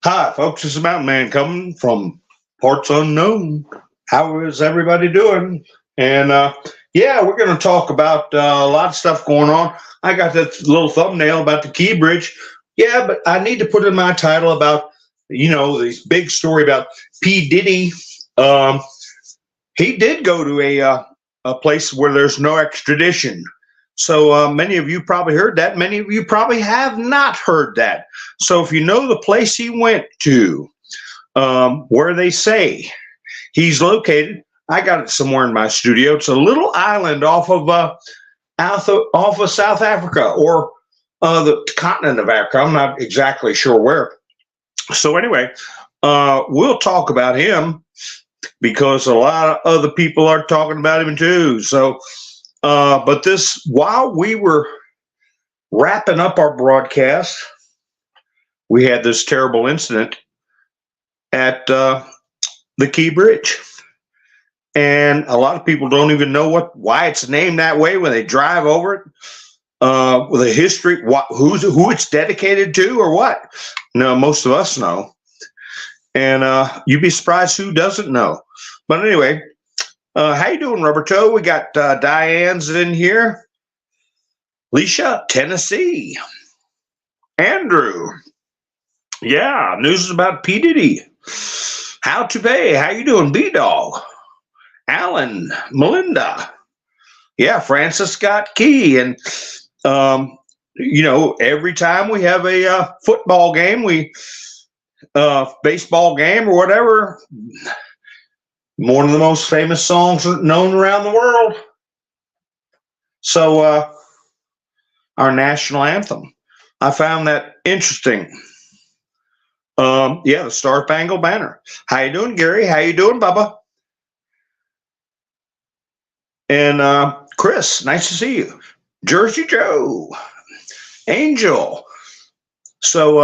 Hi, folks. This is Mountain Man coming from parts unknown. How is everybody doing? And yeah, we're going to talk about a lot of stuff going on. I got that little thumbnail about the Key Bridge. Yeah, but I need to put in my title about, this big story about P. Diddy. Um, he did go to a place where there's no extradition. So many of you probably heard that. Many of you probably have not heard that. So if you know the place he went to, where they say he's located, I got it somewhere in my studio. It's a little island off of South Africa or the continent of Africa. I'm not exactly sure where. So anyway, we'll talk about him because a lot of other people are talking about him too. So, but while we were wrapping up our broadcast, we had this terrible incident at the Key Bridge. And a lot of people don't even know why it's named that way when they drive over it, with a history, who it's dedicated to or what. No, most of us know. And you'd be surprised who doesn't know. But anyway, how you doing, Rubber Toe? We got Diane's in here. Leisha, Tennessee. Andrew. Yeah, news is about P. Diddy. How to pay? How you doing, B-Dog? Alan, Melinda. Yeah, Francis Scott Key. And, every time we have a football game, baseball game or whatever, one of the most famous songs known around the world. So, our national anthem. I found that interesting. Yeah, the Star Spangled Banner. How you doing, Gary? How you doing, Bubba? And Chris, nice to see you. Jersey Joe, Angel. So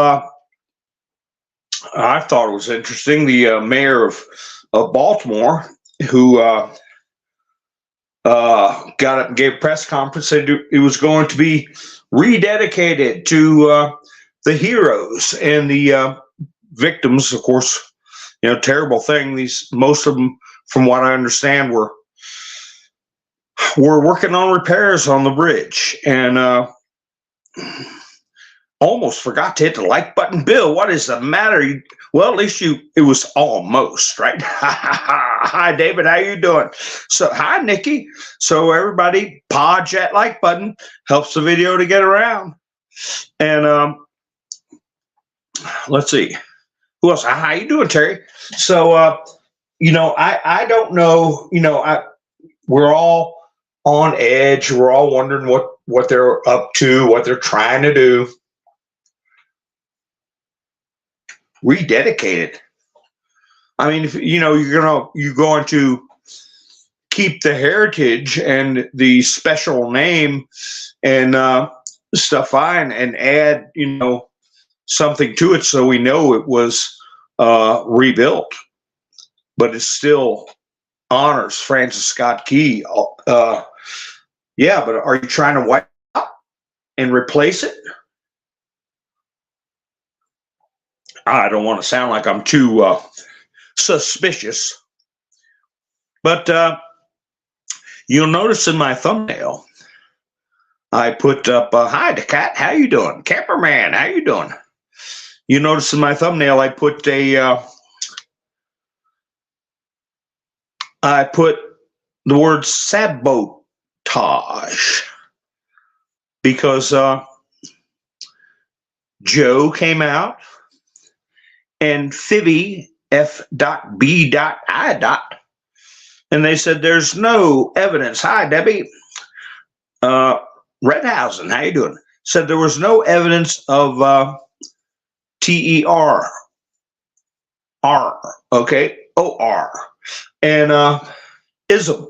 I thought it was interesting. The mayor of Baltimore, who got up and gave a press conference, said it was going to be rededicated to the heroes and the victims. Of course, terrible thing. Most of them, from what I understand, were working on repairs on the bridge, and almost forgot to hit the like button. Bill, what is the matter? Well, at least it was almost, right? Hi, David, how you doing? So, hi, Nikki. So everybody, podge that like button, helps the video to get around. And let's see. Who else? How you doing, Terry? So, I don't know, we're all on edge. We're all wondering what they're up to, what they're trying to do. Rededicated. I mean, if you're going to keep the heritage and the special name and stuff fine, and add something to it so we know it was rebuilt, but it still honors Francis Scott Key. Yeah, but are you trying to wipe it out and replace it? I don't want to sound like I'm too suspicious, but you'll notice in my thumbnail, I put up, hi, the cat, how you doing? Camperman, how you doing? You notice in my thumbnail, I put the word sabotage, because Joe came out and Phoebe, F.B.I. And they said there's no evidence. Hi, Debbie. Redhausen, how you doing? Said there was no evidence of TER, okay, OR, and ism.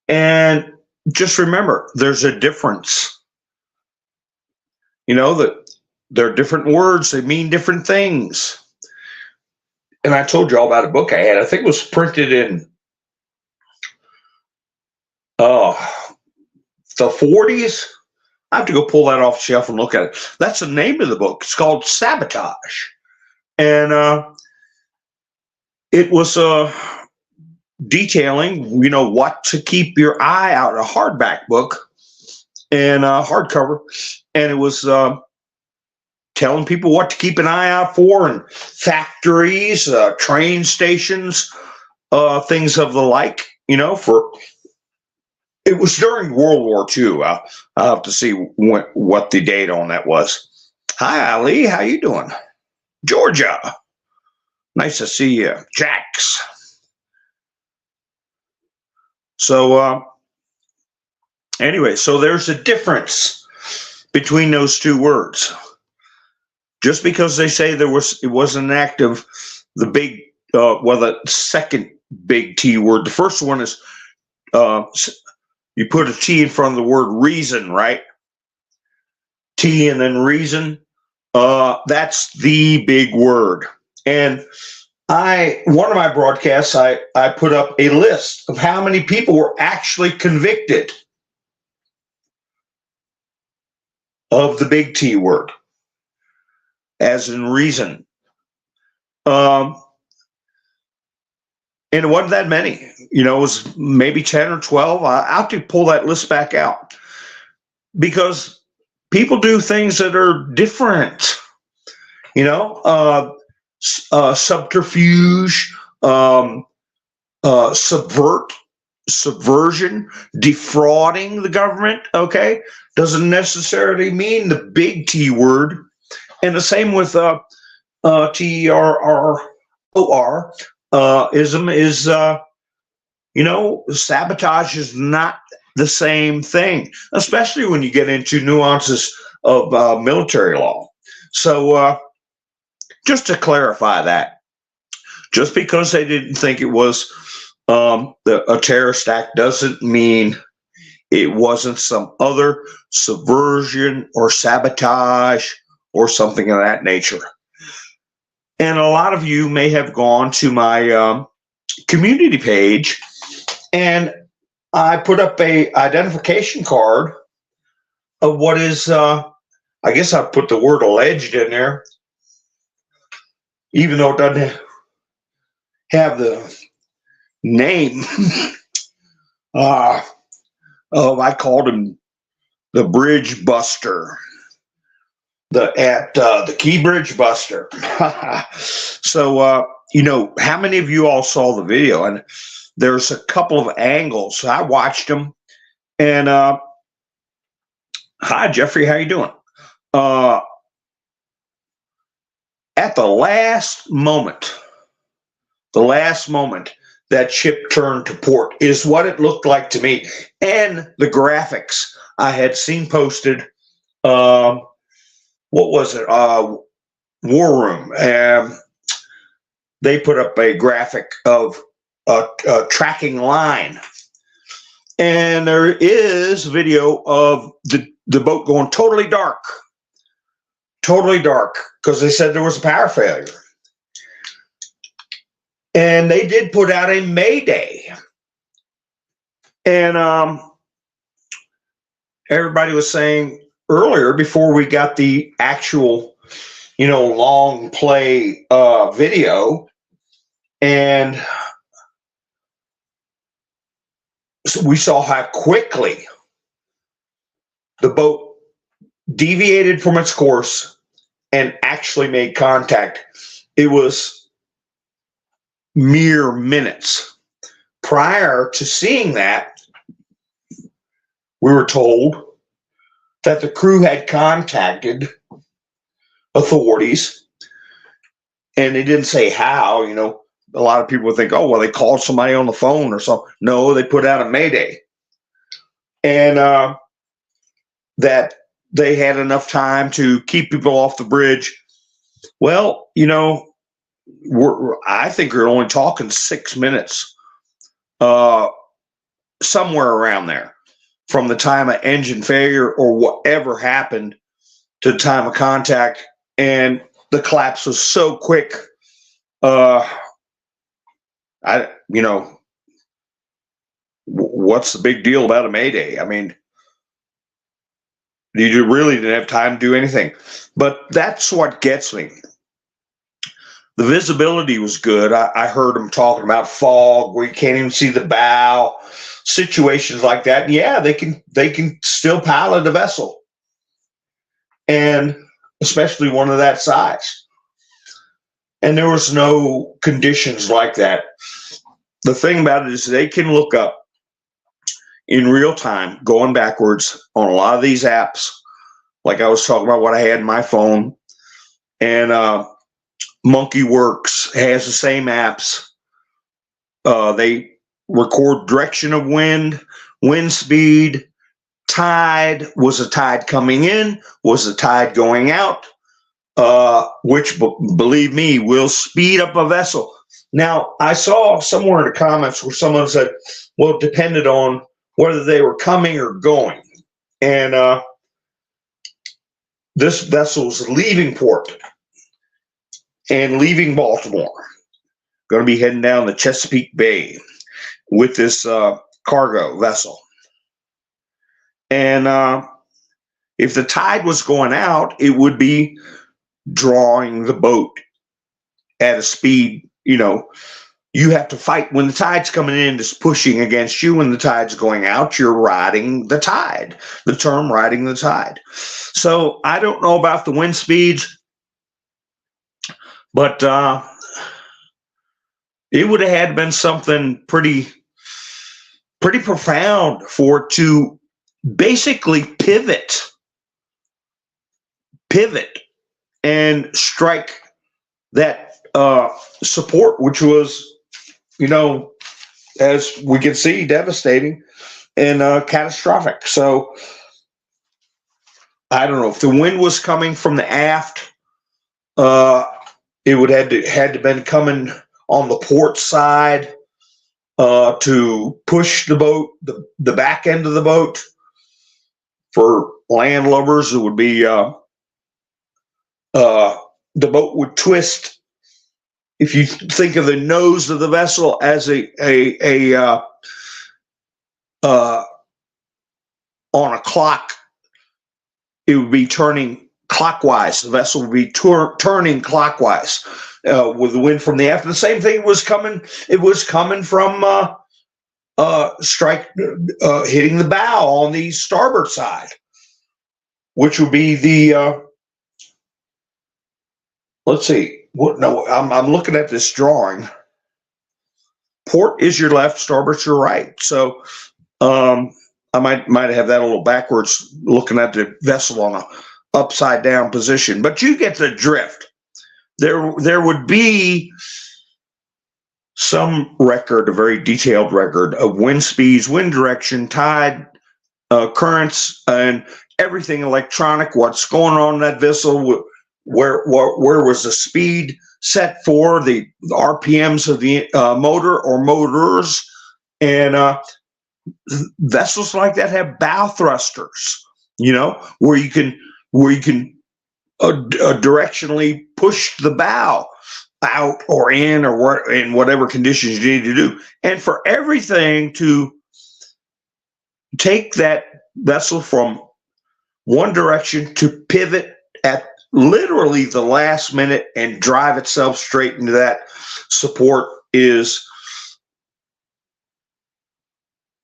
And just remember, there's a difference. That they're different words. They mean different things. And I told you all about a book I had. I think it was printed in the 40s. I have to go pull that off the shelf and look at it. That's the name of the book. It's called Sabotage. And it was detailing, what to keep your eye out, a hardback book and hardcover. And it was telling people what to keep an eye out for, and factories, train stations, things of the like, for it was during World War II. I'll have to see what the date on that was. Hi, Ali. How you doing? Georgia. Nice to see you. Jax. So anyway, so there's a difference between those two words. Just because they say it was an act of the big, the second big T word. The first one is you put a T in front of the word reason, right? T and then reason. That's the big word. And one of my broadcasts, I put up a list of how many people were actually convicted of the big T word, as in reason. And it wasn't that many. It was maybe 10 or 12. I have to pull that list back out because people do things that are different. Subterfuge, subversion, defrauding the government, okay, doesn't necessarily mean the big T word. And the same with TERROR, ism is, sabotage is not the same thing, especially when you get into nuances of military law. So just to clarify that, just because they didn't think it was a terrorist act doesn't mean it wasn't some other subversion or sabotage or something of that nature. And a lot of you may have gone to my community page, and I put up a identification card of what is, I guess I put the word alleged in there, even though it doesn't have the name. I called him the Bridge Buster, the Key Bridge Buster. So, how many of you all saw the video? And there's a couple of angles. I watched them. And hi, Jeffrey. How you doing? At the last moment that ship turned to port is what it looked like to me. And the graphics I had seen posted, what was it? War Room. They put up a graphic of a tracking line. And there is video of the boat going totally dark, because they said there was a power failure. And they did put out a Mayday. And everybody was saying earlier, before we got the actual, long play video, and so we saw how quickly the boat deviated from its course and actually made contact. It was mere minutes. Prior to seeing that, we were told that the crew had contacted authorities, and they didn't say how. A lot of people would think, oh, well, they called somebody on the phone or something. No, they put out a Mayday. And that they had enough time to keep people off the bridge. Well, I think we're only talking 6 minutes, somewhere around there, from the time of engine failure or whatever happened to the time of contact. And the collapse was so quick. What's the big deal about a Mayday? I mean, you really didn't have time to do anything. But that's what gets me. The visibility was good. I heard them talking about fog where you can't even see the bow, situations like that. And yeah, they can still pilot a vessel, and especially one of that size. And there was no conditions like that. The thing about it is they can look up in real time, going backwards on a lot of these apps. Like I was talking about what I had in my phone, and Monkey Works has the same apps. They record direction of wind, wind speed, tide. Was the tide coming in? Was the tide going out? Which, believe me, will speed up a vessel. Now, I saw somewhere in the comments where someone said, well, it depended on whether they were coming or going. And this vessel was leaving port and leaving Baltimore, going to be heading down the Chesapeake Bay with this cargo vessel. And if the tide was going out, it would be drawing the boat at a speed, you have to fight when the tide's coming in, it's pushing against you. When the tide's going out, you're riding the tide. The term riding the tide. So I don't know about the wind speeds, but it would have had been something pretty profound for it to basically pivot and strike that support, which was, as we can see, devastating and catastrophic. So I don't know if the wind was coming from the aft. It would had to been coming on the port side to push the boat, the back end of the boat. For land lovers, it would be the boat would twist. If you think of the nose of the vessel as on a clock, it would be turning clockwise. The vessel would be turning clockwise with the wind from the aft. The same thing was coming. It was coming from hitting the bow on the starboard side, which would be the. Let's see. No, I'm looking at this drawing. Port is your left, starboard's your right. So I might have that a little backwards, looking at the vessel on a upside down position. But you get the drift. There would be some record, a very detailed record of wind speeds, wind direction, tide, currents, and everything electronic. What's going on in that vessel? Where was the speed set for, the RPMs of the motor or motors, and vessels like that have bow thrusters, where you can directionally push the bow out or in, or in whatever conditions you need to do. And for everything to take that vessel from one direction to pivot at literally the last minute and drive itself straight into that support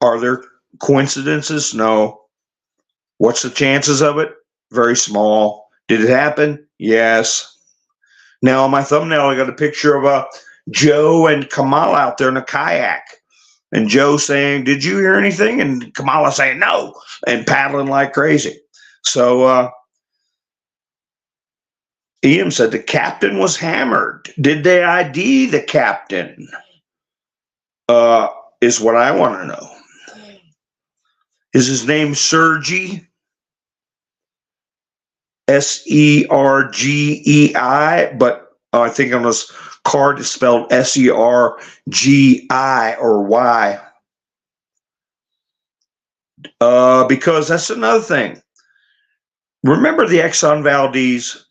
are there coincidences? No. What's the chances of it? Very small. Did it happen? Yes. Now on my thumbnail, I got a picture of Joe and Kamala out there in a kayak, and Joe saying, "Did you hear anything?" And Kamala saying, "No," and paddling like crazy. So Ian said the captain was hammered. Did they ID the captain? Is what I want to know. Is his name Sergei? Sergei, but I think on this card it's spelled Sergi or Y. Because that's another thing. Remember the Exxon Valdez?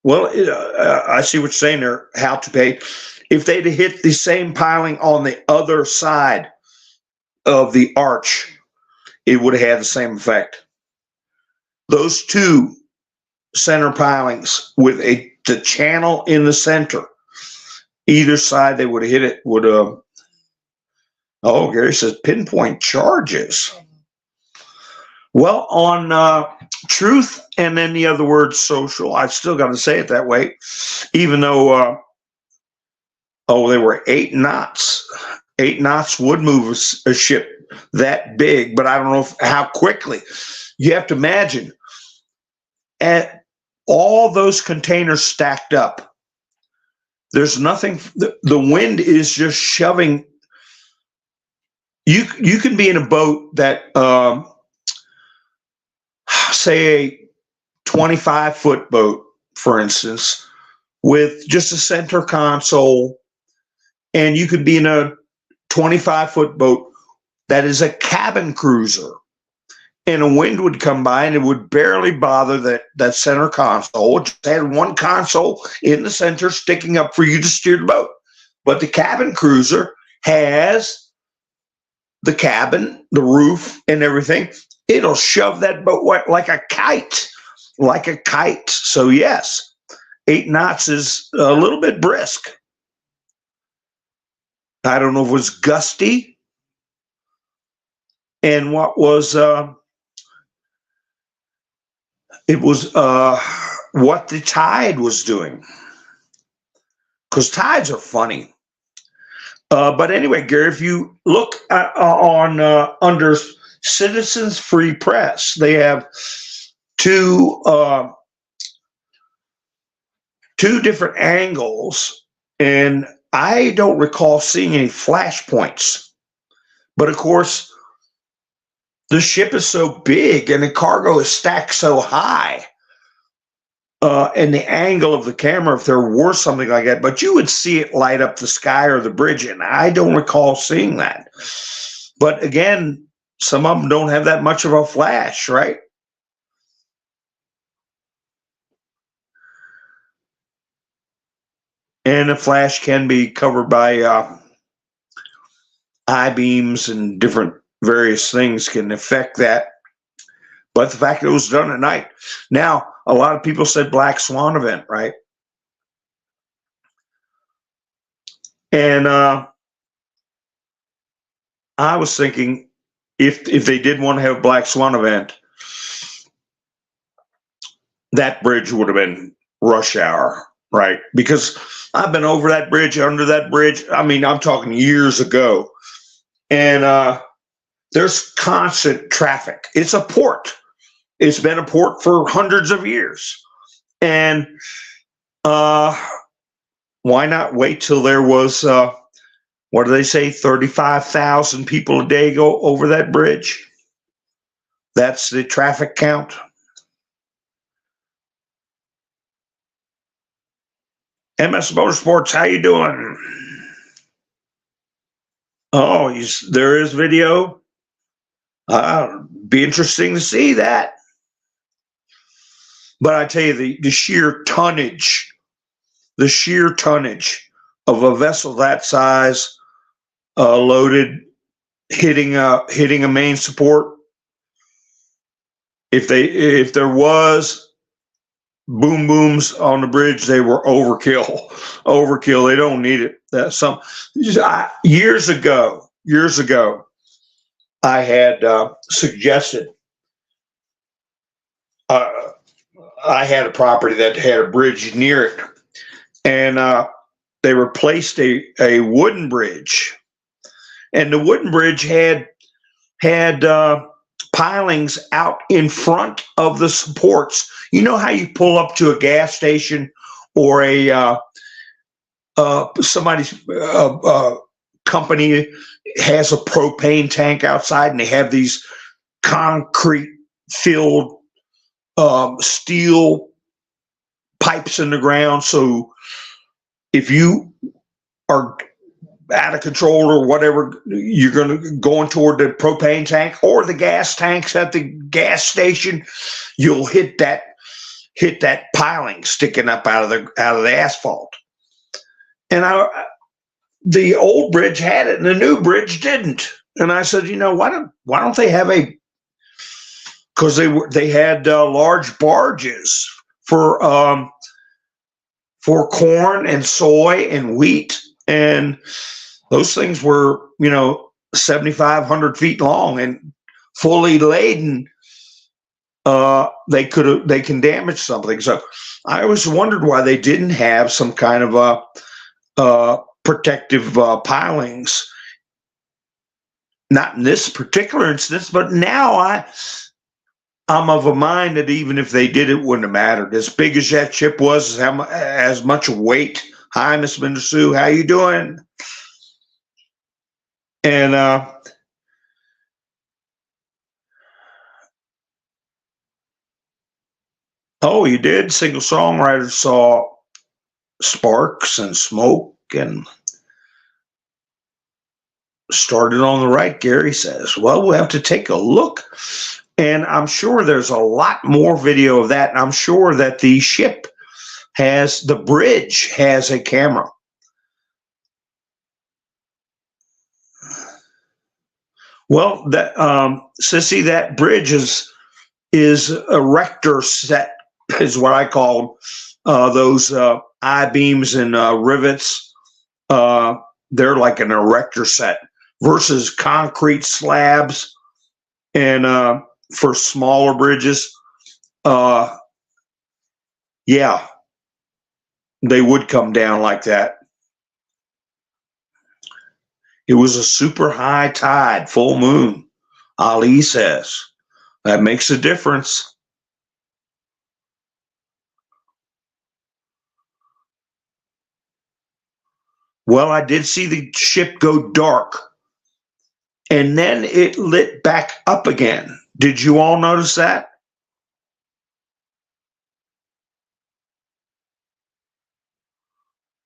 Well, I see what you're saying there, how to pay. If they'd hit the same piling on the other side of the arch, it would have had the same effect. Those two center pilings with the channel in the center. Either side they would have hit it would oh, Gary says pinpoint charges. Well, on truth and then the other word social, I've still got to say it that way, even though they were 8 knots. 8 knots would move a ship that big, but I don't know how quickly. You have to imagine at all those containers stacked up. There's nothing. The wind is just shoving. You can be in a boat that, say, a 25-foot boat, for instance, with just a center console, and you could be in a 25-foot boat that is a cabin cruiser, and a wind would come by and it would barely bother that center console. It just had one console in the center sticking up for you to steer the boat. But the cabin cruiser has the cabin, the roof, and everything. It'll shove that boat like a kite, like a kite. So yes, 8 knots is a little bit brisk. I don't know if it was gusty. And what was it was what the tide was doing, because tides are funny. But anyway, Gary, if you look on under Citizens Free Press, they have two different angles, and I don't recall seeing any flashpoints. But of course, the ship is so big and the cargo is stacked so high, and the angle of the camera, if there were something like that, but you would see it light up the sky or the bridge, and I don't recall seeing that. But again, some of them don't have that much of a flash, right? And a flash can be covered by I-beams, and different various things can affect that. But the fact that it was done at night. Now, a lot of people said black swan event, right? And I was thinking, if they did want to have a black swan event, that bridge would have been rush hour, right? Because I've been over that bridge, under that bridge. I mean, I'm talking years ago. And there's constant traffic. It's a port. It's been a port for hundreds of years. And why not wait till there was, what do they say, 35,000 people a day go over that bridge? That's the traffic count. MS Motorsports, how you doing? Oh, there is video. Be interesting to see that. But I tell you, the sheer tonnage of a vessel that size, loaded, hitting a main support. If there was boom booms on the bridge, they were overkill. They don't need it. Years ago, I had suggested. I had a property that had a bridge near it, and they replaced a wooden bridge, and the wooden bridge had pilings out in front of the supports. You know how you pull up to a gas station or a somebody's company has a propane tank outside, and they have these concrete filled steel pipes in the ground. So if you are out of control or whatever, you're going toward the propane tank or the gas tanks at the gas station, you'll hit that piling sticking up out of the asphalt. And the old bridge had it and the new bridge didn't. And I said, why don't they have because they had large barges for corn and soy and wheat, and those things were 7,500 feet long and fully laden. They can damage something. So I always wondered why they didn't have some kind of protective pilings. Not in this particular instance, but now I'm of a mind that even if they did, it wouldn't have mattered. As big as that ship was, as much weight. Hi, Miss Sue, how you doing? And oh, you did? Single songwriter saw sparks and smoke and started on the right, Gary says. Well, we'll have to take a look. And I'm sure there's a lot more video of that. And I'm sure that the bridge has a camera. Well, that Sissy, that bridge is a rector set, is what I call those I-beams and rivets. They're like an erector set versus concrete slabs. And for smaller bridges, yeah, they would come down like that. It was a super high tide, full moon, Ali says. That makes a difference. Well, I did see the ship go dark, and then it lit back up again. Did you all notice that?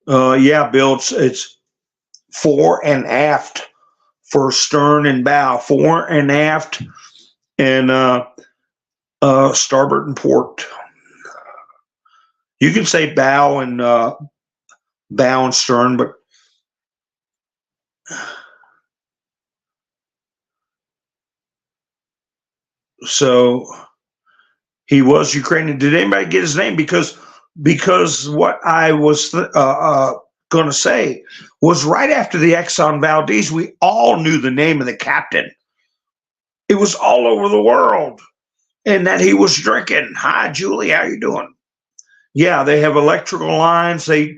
Yeah, Bill, it's fore and aft for stern and bow, fore and aft, and starboard and port. You can say bow and stern, but so he was Ukrainian. Did anybody get his name? Because what I was going to say was right after the Exxon Valdez, we all knew the name of the captain. It was all over the world, and that he was drinking. Hi, Julie, how you doing? Yeah, they have electrical lines. They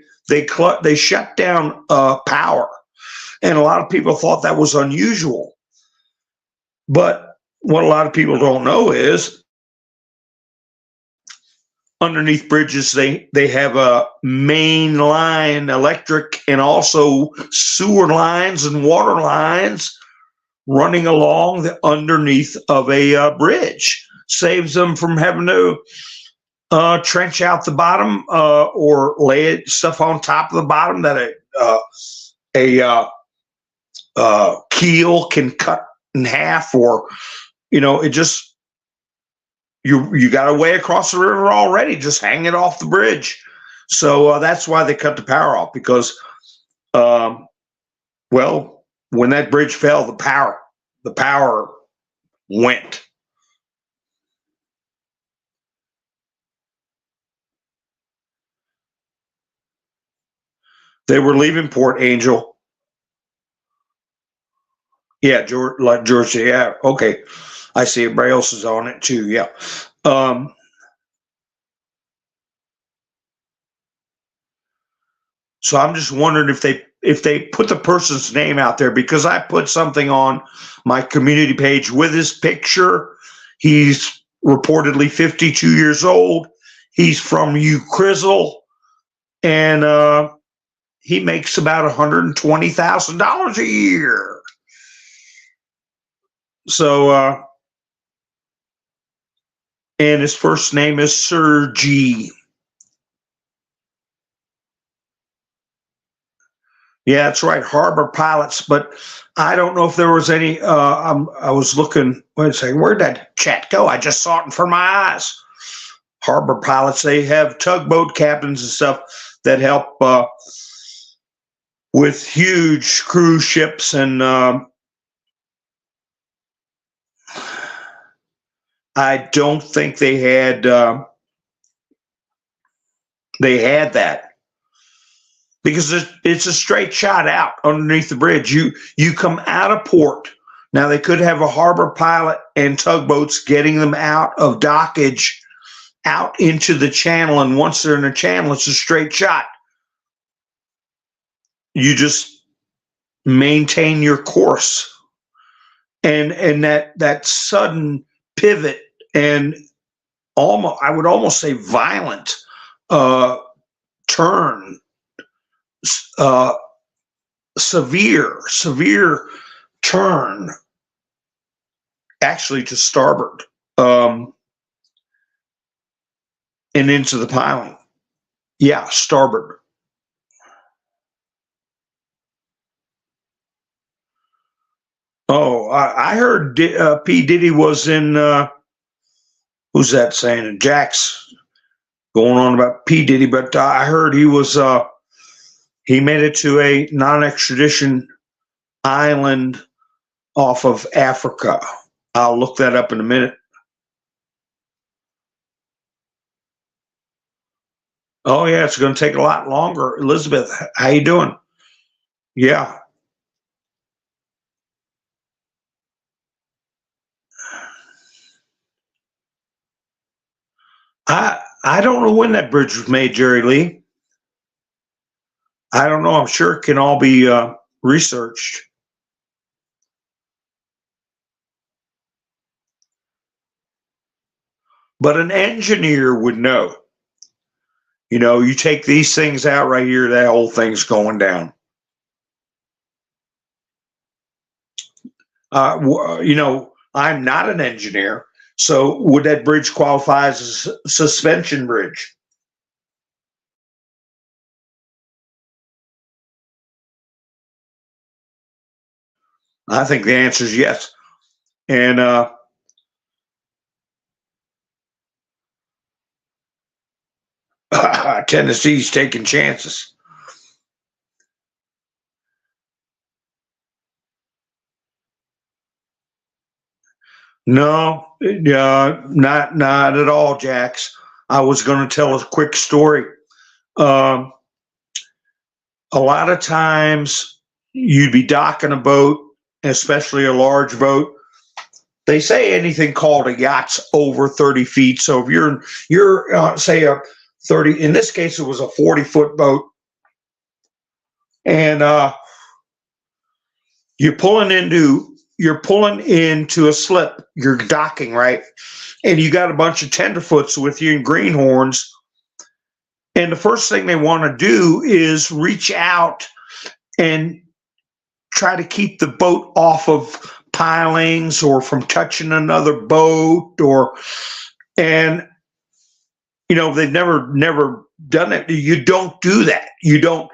shut down power, and a lot of people thought that was unusual. But what a lot of people don't know is underneath bridges, they have a main line electric and also sewer lines and water lines running along the underneath of a bridge. Saves them from having to trench out the bottom or lay stuff on top of the bottom that a keel can cut in half, or it just you got a way across the river already. Just hang it off the bridge. So that's why they cut the power off, because well, when that bridge fell, the power went. They were leaving Port Angel. Yeah, Georgia. Yeah, okay. I see everybody else is on it too. Yeah. So I'm just wondering if they put the person's name out there, because I put something on my community page with his picture. He's reportedly 52 years old. He's from Ukrizzle, and he makes about $120,000 a year. So, and his first name is Sergey. Yeah, that's right, harbor pilots. But I don't know if there was any. I was looking. Wait a second, where'd that chat go? I just saw it in front of my eyes. Harbor pilots. They have tugboat captains and stuff that help with huge cruise ships, and I don't think they had They had that because it's a straight shot out underneath the bridge. You come out of port. Now they could have a harbor pilot and tugboats getting them out of dockage out into the channel, and once they're in the channel, it's a straight shot. You just maintain your course, and that sudden pivot and I would almost say violent turn, severe turn, actually to starboard, and into the piling. Yeah, starboard. Oh, I heard P. Diddy was in, who's that saying? Jack's going on about P. Diddy, but I heard he made it to a non-extradition island off of Africa. I'll look that up in a minute. Oh yeah, it's going to take a lot longer. Elizabeth, how you doing? Yeah. I don't know when that bridge was made, Jerry Lee. I don't know. I'm sure it can all be researched. But an engineer would know. You know, you take these things out right here, that whole thing's going down. You know, I'm not an engineer, so would that bridge qualify as a suspension bridge? I think the answer is yes. And Tennessee's taking chances. No, not at all, Jax. I was going to tell a quick story. Um, a lot of times you'd be docking a boat, especially a large boat. They say anything called a yacht's over 30 feet. So if you're say a 30, in this case it was a 40-foot boat, and you're pulling into a slip. You're docking, right? And you got a bunch of tenderfoots with you and greenhorns. And the first thing they want to do is reach out and try to keep the boat off of pilings or from touching another boat, and you know, they've never done it. You don't do that. You don't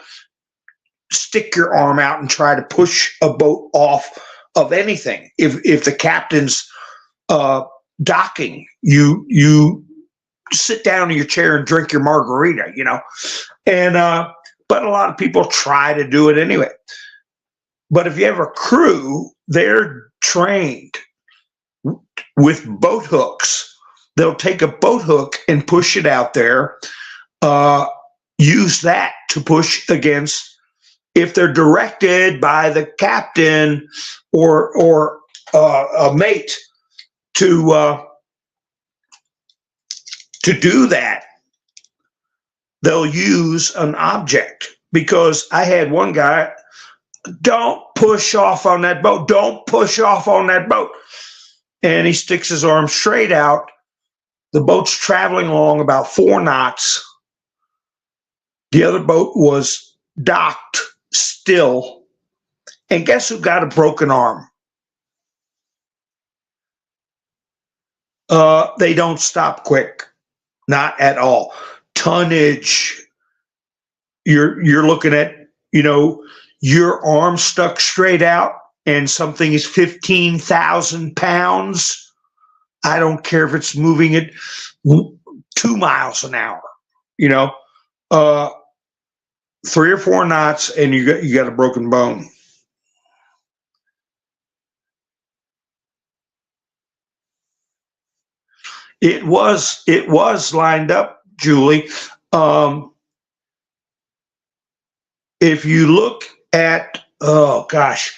stick your arm out and try to push a boat off of anything. If the captain's docking, you sit down in your chair and drink your margarita, you know. And but a lot of people try to do it anyway. But if you have a crew, they're trained with boat hooks. They'll take a boat hook and push it out there, use that to push against, if they're directed by the captain or a mate to do that, they'll use an object. Because I had one guy, don't push off on that boat. Don't push off on that boat. And he sticks his arm straight out. The boat's traveling along about 4 knots. The other boat was docked still. And guess who got a broken arm? They don't stop quick. Not at all. Tonnage. You're looking at, you know, your arm stuck straight out and something is 15,000 pounds. I don't care if it's moving at 2 miles an hour, you know, 3 or 4 knots, and you got a broken bone. It was lined up, Julie. if you look at, oh gosh,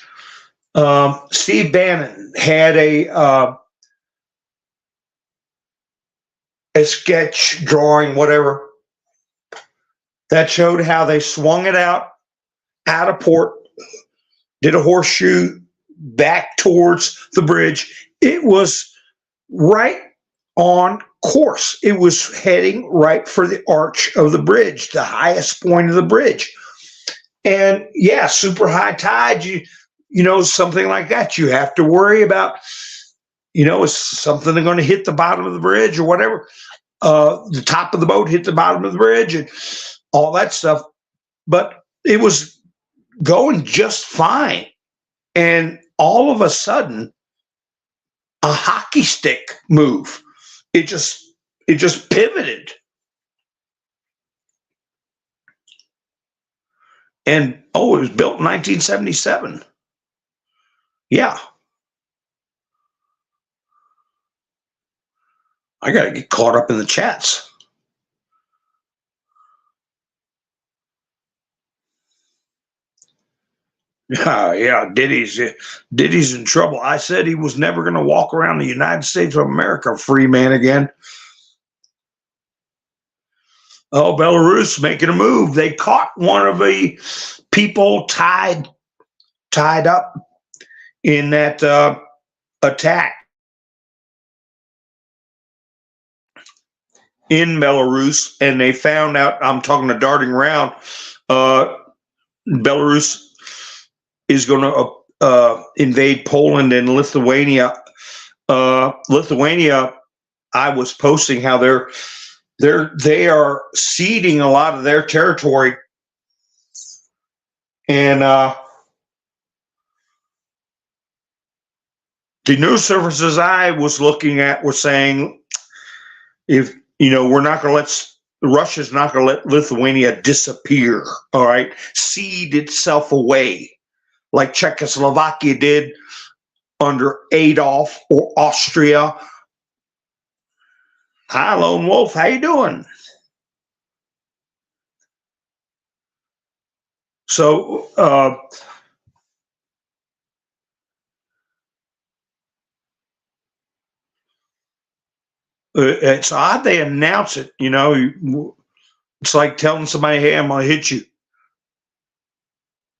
Steve Bannon had a sketch drawing, whatever, that showed how they swung it out of port, did a horseshoe back towards the bridge. It was right on course. It was heading right for the arch of the bridge, the highest point of the bridge. And yeah, super high tide, you know, something like that, you have to worry about, you know, is something going to hit the bottom of the bridge or whatever? The top of the boat hit the bottom of the bridge and all that stuff. But it was going just fine. And all of a sudden, a hockey stick move. It just pivoted. And it was built in 1977. Yeah. I got to get caught up in the chats. Yeah, Diddy's in trouble. I said he was never going to walk around the United States of America a free man again. Oh, Belarus making a move. They caught one of the people tied up in that attack in Belarus, and they found out, I'm talking to Darting Round, Belarus is going to invade Poland and Lithuania. Lithuania, I was posting how they are ceding a lot of their territory, and the news services I was looking at were saying, if we're not going to Russia's not going to let Lithuania disappear. All right, cede itself away, like Czechoslovakia did under Adolf, or Austria. Hi, Lone Wolf. How you doing? So, it's odd they announce it. It's like telling somebody, "Hey, I'm gonna hit you."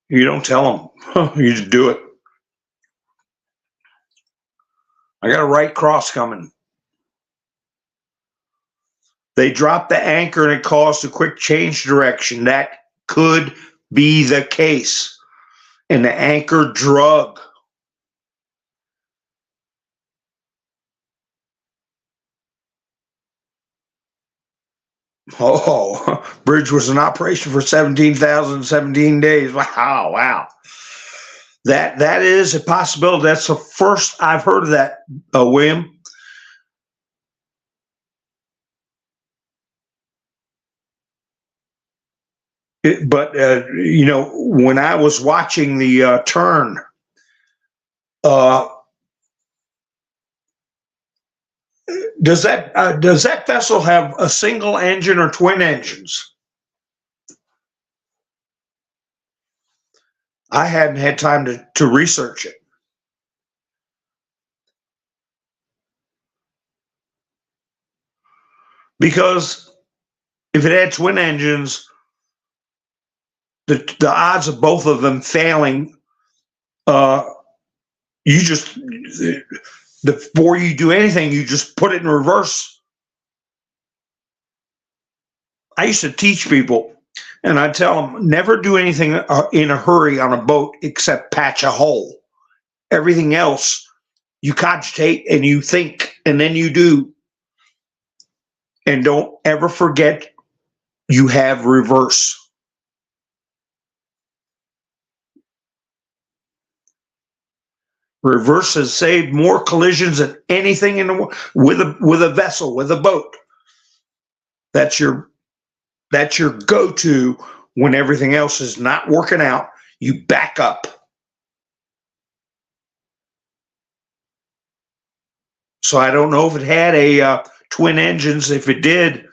You don't tell them. You just do it. I got a right cross coming. They dropped the anchor and it caused a quick change direction. That could be the case. And the anchor drug. Oh, bridge was in operation for 17,017 days. Wow. That is a possibility. That's the first I've heard of that, William. But when I was watching the turn, does that vessel have a single engine or twin engines? I hadn't had time to research it. Because if it had twin engines, the odds of both of them failing, before you do anything, you just put it in reverse. I used to teach people, and I'd tell them, never do anything in a hurry on a boat except patch a hole. Everything else, you cogitate and you think, and then you do. And don't ever forget you have reverse. Reverse has saved more collisions than anything with a vessel, with a boat. That's your go-to when everything else is not working out. You back up. So I don't know if it had a twin engines. If it did,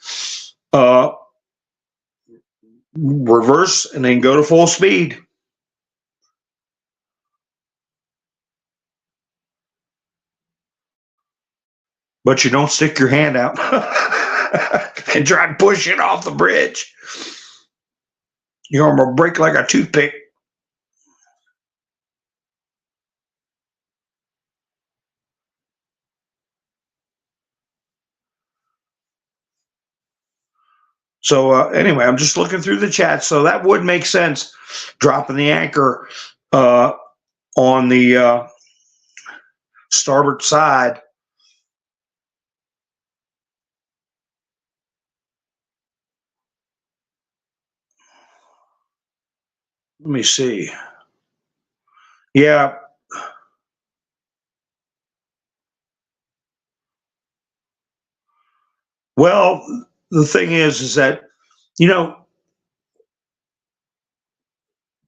reverse and then go to full speed. But you don't stick your hand out and try to push it off the bridge. Your arm will break like a toothpick. So anyway, I'm just looking through the chat. So that would make sense, dropping the anchor on the starboard side. Let me see. Yeah. Well, the thing is that, you know,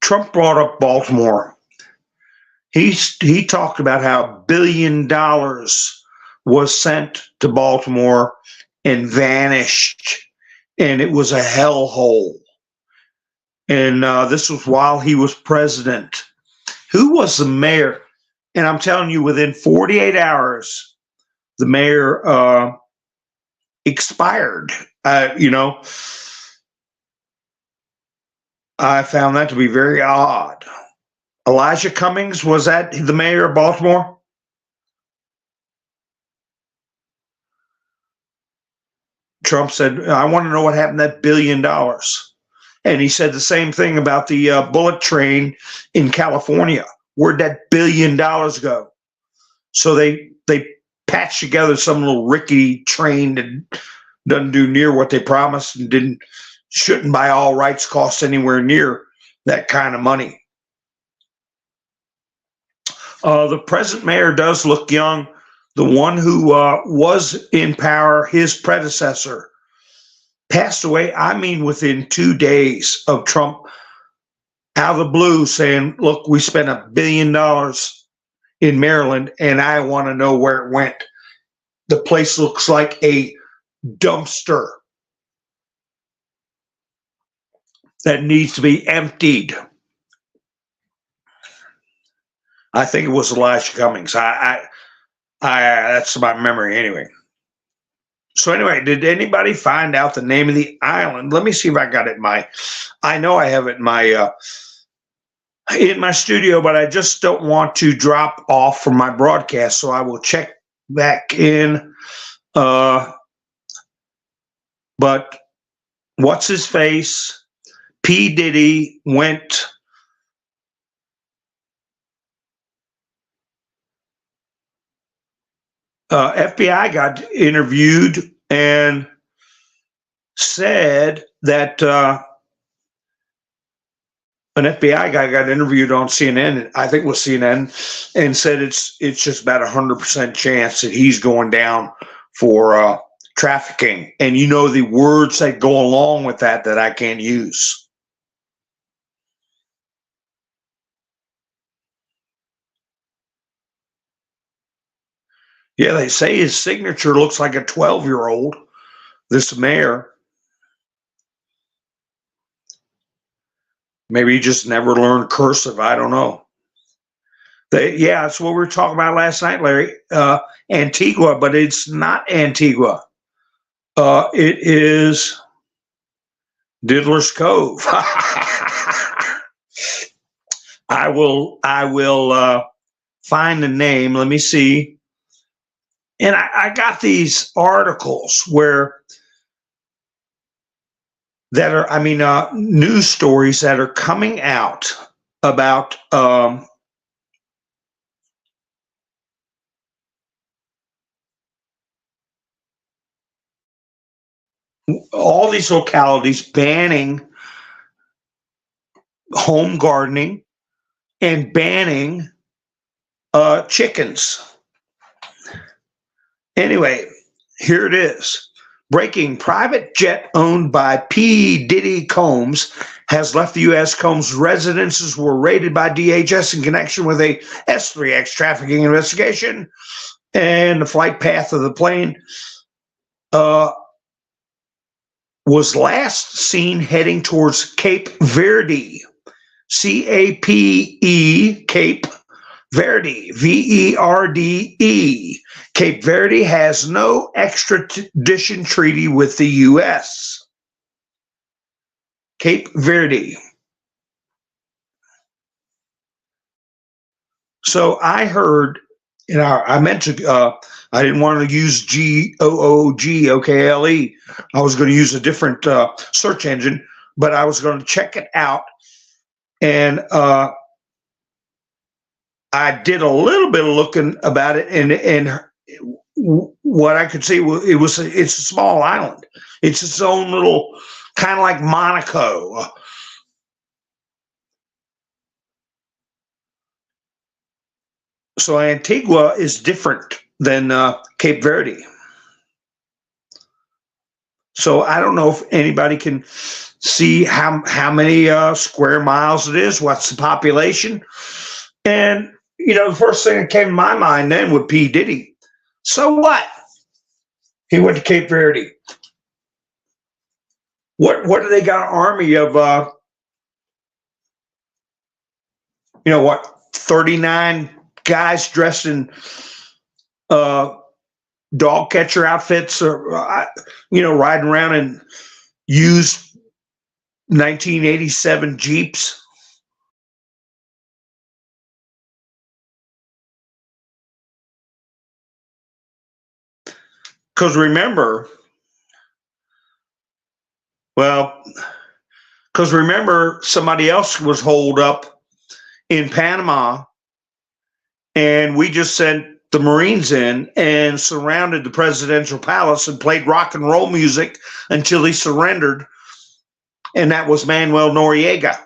Trump brought up Baltimore. He talked about how $1 billion was sent to Baltimore and vanished, and it was a hellhole. And this was while he was president. Who was the mayor? And I'm telling you, within 48 hours, the mayor expired. You know, I found that to be very odd. Elijah Cummings, was that the mayor of Baltimore? Trump said, I want to know what happened to that $1 billion. And he said the same thing about the bullet train in California. Where'd that $1 billion go? So they patched together some little rickety train that doesn't do near what they promised and shouldn't by all rights cost anywhere near that kind of money. The present mayor does look young. The one who was in power, his predecessor, passed away, I mean, within 2 days of Trump out of the blue saying, look, we spent $1 billion in Maryland and I want to know where it went. The place looks like a dumpster that needs to be emptied. I think it was Elijah Cummings. That's my memory anyway. So anyway, did anybody find out the name of the island? Let me see if I got it I know I have it in my studio, but I just don't want to drop off from my broadcast, so I will check back in. But what's his face? P. Diddy went FBI got interviewed and said that an FBI guy got interviewed on CNN, I think it was CNN, and said it's just about 100% chance that he's going down for trafficking. And you know the words that go along with that I can't use. Yeah, they say his signature looks like a 12-year-old, this mayor. Maybe he just never learned cursive. I don't know. Yeah, that's what we were talking about last night, Larry. Antigua, but it's not Antigua. It is Diddler's Cove. I will find the name. Let me see. And I got these articles news stories that are coming out about all these localities banning home gardening and banning chickens. Anyway, here it is. Breaking: private jet owned by P. Diddy Combs has left the U.S. Combs' residences were raided by DHS in connection with a S3X trafficking investigation, and the flight path of the plane was last seen heading towards Cape Verde, CAPE, Cape Verde, VERDE. Cape Verde has no extradition treaty with the U.S. Cape Verde. So I heard, I meant to, I didn't want to use GOOGOKLE. I was going to use a different search engine, but I was going to check it out. And I did a little bit of looking about it, and what I could see it's a small island. It's its own little, kind of like Monaco. So Antigua is different than Cape Verde. So I don't know if anybody can see how many square miles it is, what's the population. And, the first thing that came to my mind then would P. Diddy. So what? He went to Cape Verde. What do they got an army of, 39 guys dressed in dog catcher outfits, or riding around in used 1987 Jeeps. Because remember, somebody else was holed up in Panama, and we just sent the Marines in and surrounded the presidential palace and played rock and roll music until he surrendered. And that was Manuel Noriega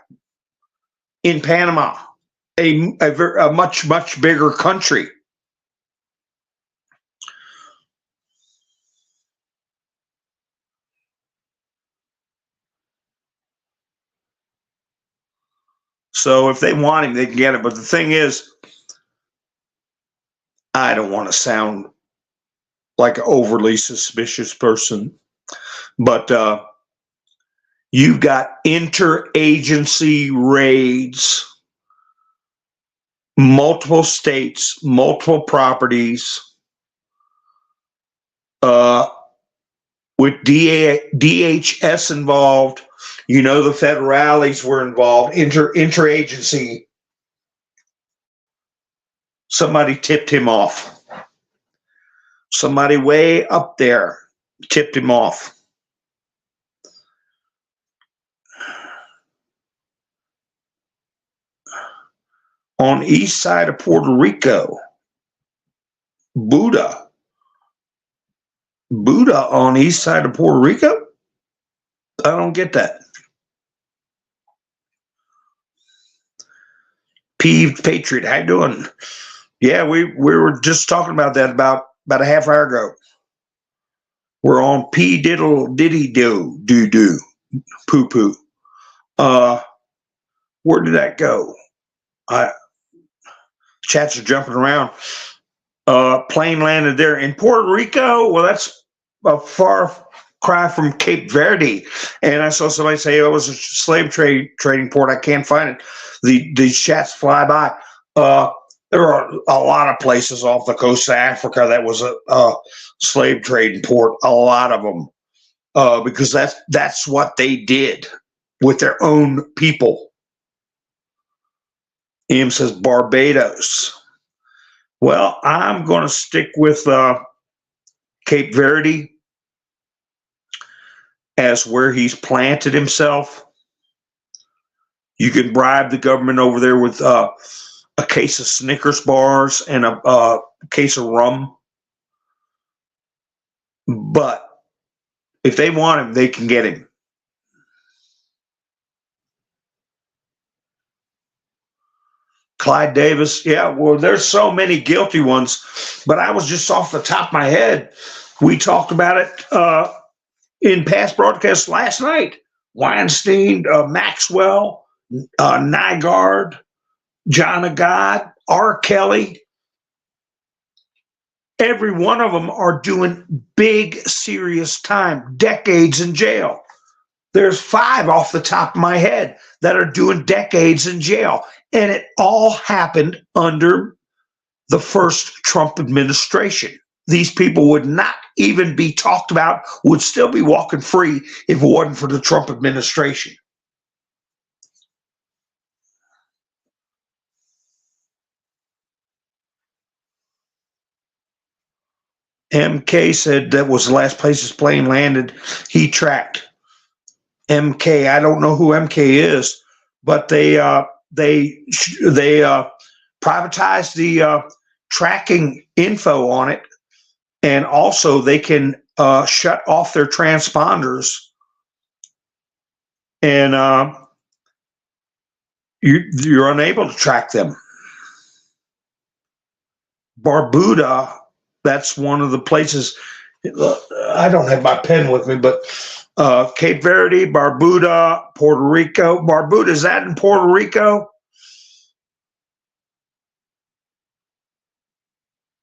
in Panama, a much, much bigger country. So if they want him, they can get it. But the thing is, I don't want to sound like an overly suspicious person, but you've got interagency raids, multiple states, multiple properties, with DHS involved. The federales were involved, interagency. Somebody tipped him off. Somebody way up there tipped him off. On east side of Puerto Rico, Buddha on east side of Puerto Rico? I don't get that. Peeved Patriot, how you doing? Yeah, we were just talking about that about a half hour ago. We're on P diddle diddy do poo poo. Where did that go? Chats are jumping around. Plane landed there in Puerto Rico. Well, that's a far cry from Cape Verde. And I saw somebody say it was a slave trading port. I can't find it. These chats fly by. There are a lot of places off the coast of Africa that was a slave trading port. A lot of them, because that's what they did with their own people. Ian says Barbados. Well, I'm going to stick with Cape Verde as where he's planted himself. You can bribe the government over there with a case of Snickers bars and a case of rum. But if they want him, they can get him. Clyde Davis, yeah, well, there's so many guilty ones, but I was just off the top of my head. We talked about it in past broadcasts last night. Weinstein, Maxwell, Nygaard, John of God, R. Kelly. Every one of them are doing big, serious time, decades in jail. There's 5 off the top of my head that are doing decades in jail. And it all happened under the first Trump administration. These people would not even be talked about, would still be walking free if it wasn't for the Trump administration. MK said that was the last place his plane landed. He tracked. MK, I don't know who MK is, but they privatized the tracking info on it, and also they can shut off their transponders, and you're unable to track them. Barbuda, that's one of the places. I don't have my pen with me, but Cape Verde, Barbuda, Puerto Rico. Barbuda, is that in Puerto Rico?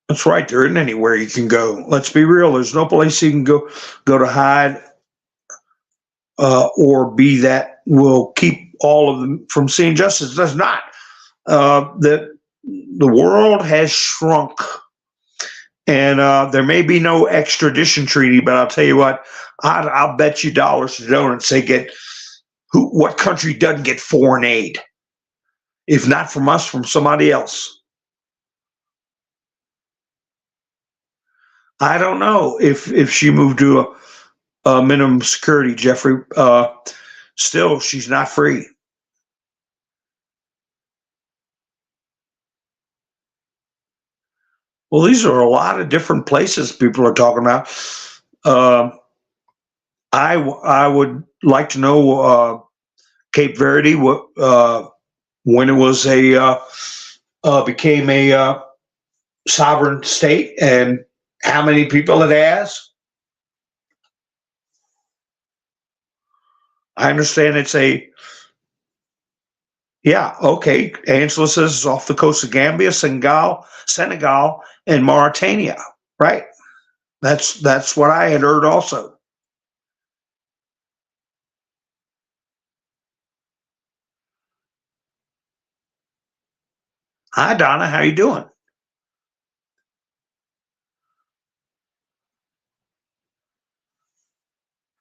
That's right. There isn't anywhere you can go. Let's be real. There's no place you can go to hide or be that will keep all of them from seeing justice. It does not. The world has shrunk, and there may be no extradition treaty, but I'll tell you what, I'll bet you dollars to donuts they what country doesn't get foreign aid? If not from us, from somebody else. I don't know if she moved to a minimum security, Jeffrey. Still, she's not free. Well, these are a lot of different places people are talking about. I would like to know Cape Verde, when it was became a sovereign state, and how many people it has. I understand it's okay. Angela says it's off the coast of Gambia, Senegal, and Mauritania. Right. That's what I had heard also. Hi, Donna. How you doing?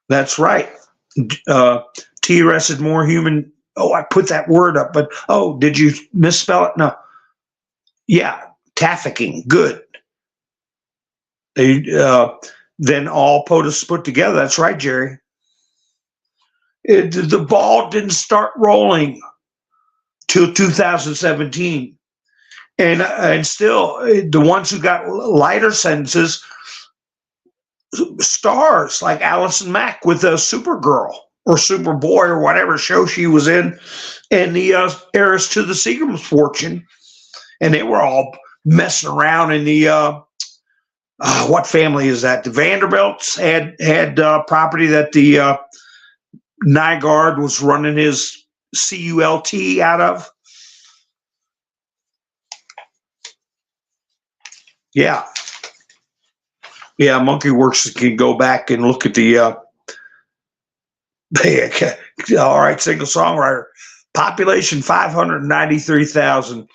That's right. TRS is more human. Oh, I put that word up, but did you misspell it? No. Yeah, trafficking. Good. Then all POTUS put together. That's right, Jerry. The ball didn't start rolling till 2017, and still the ones who got lighter sentences, stars like Allison Mack with Supergirl or Superboy or whatever show she was in, and the heirs to the Seagram's fortune, and they were all messing around in the what family is that? The Vanderbilts had property that the Nygaard was running his CULT out of. Yeah. Monkey Works can go back and look at the all right, single songwriter. Population 593,000.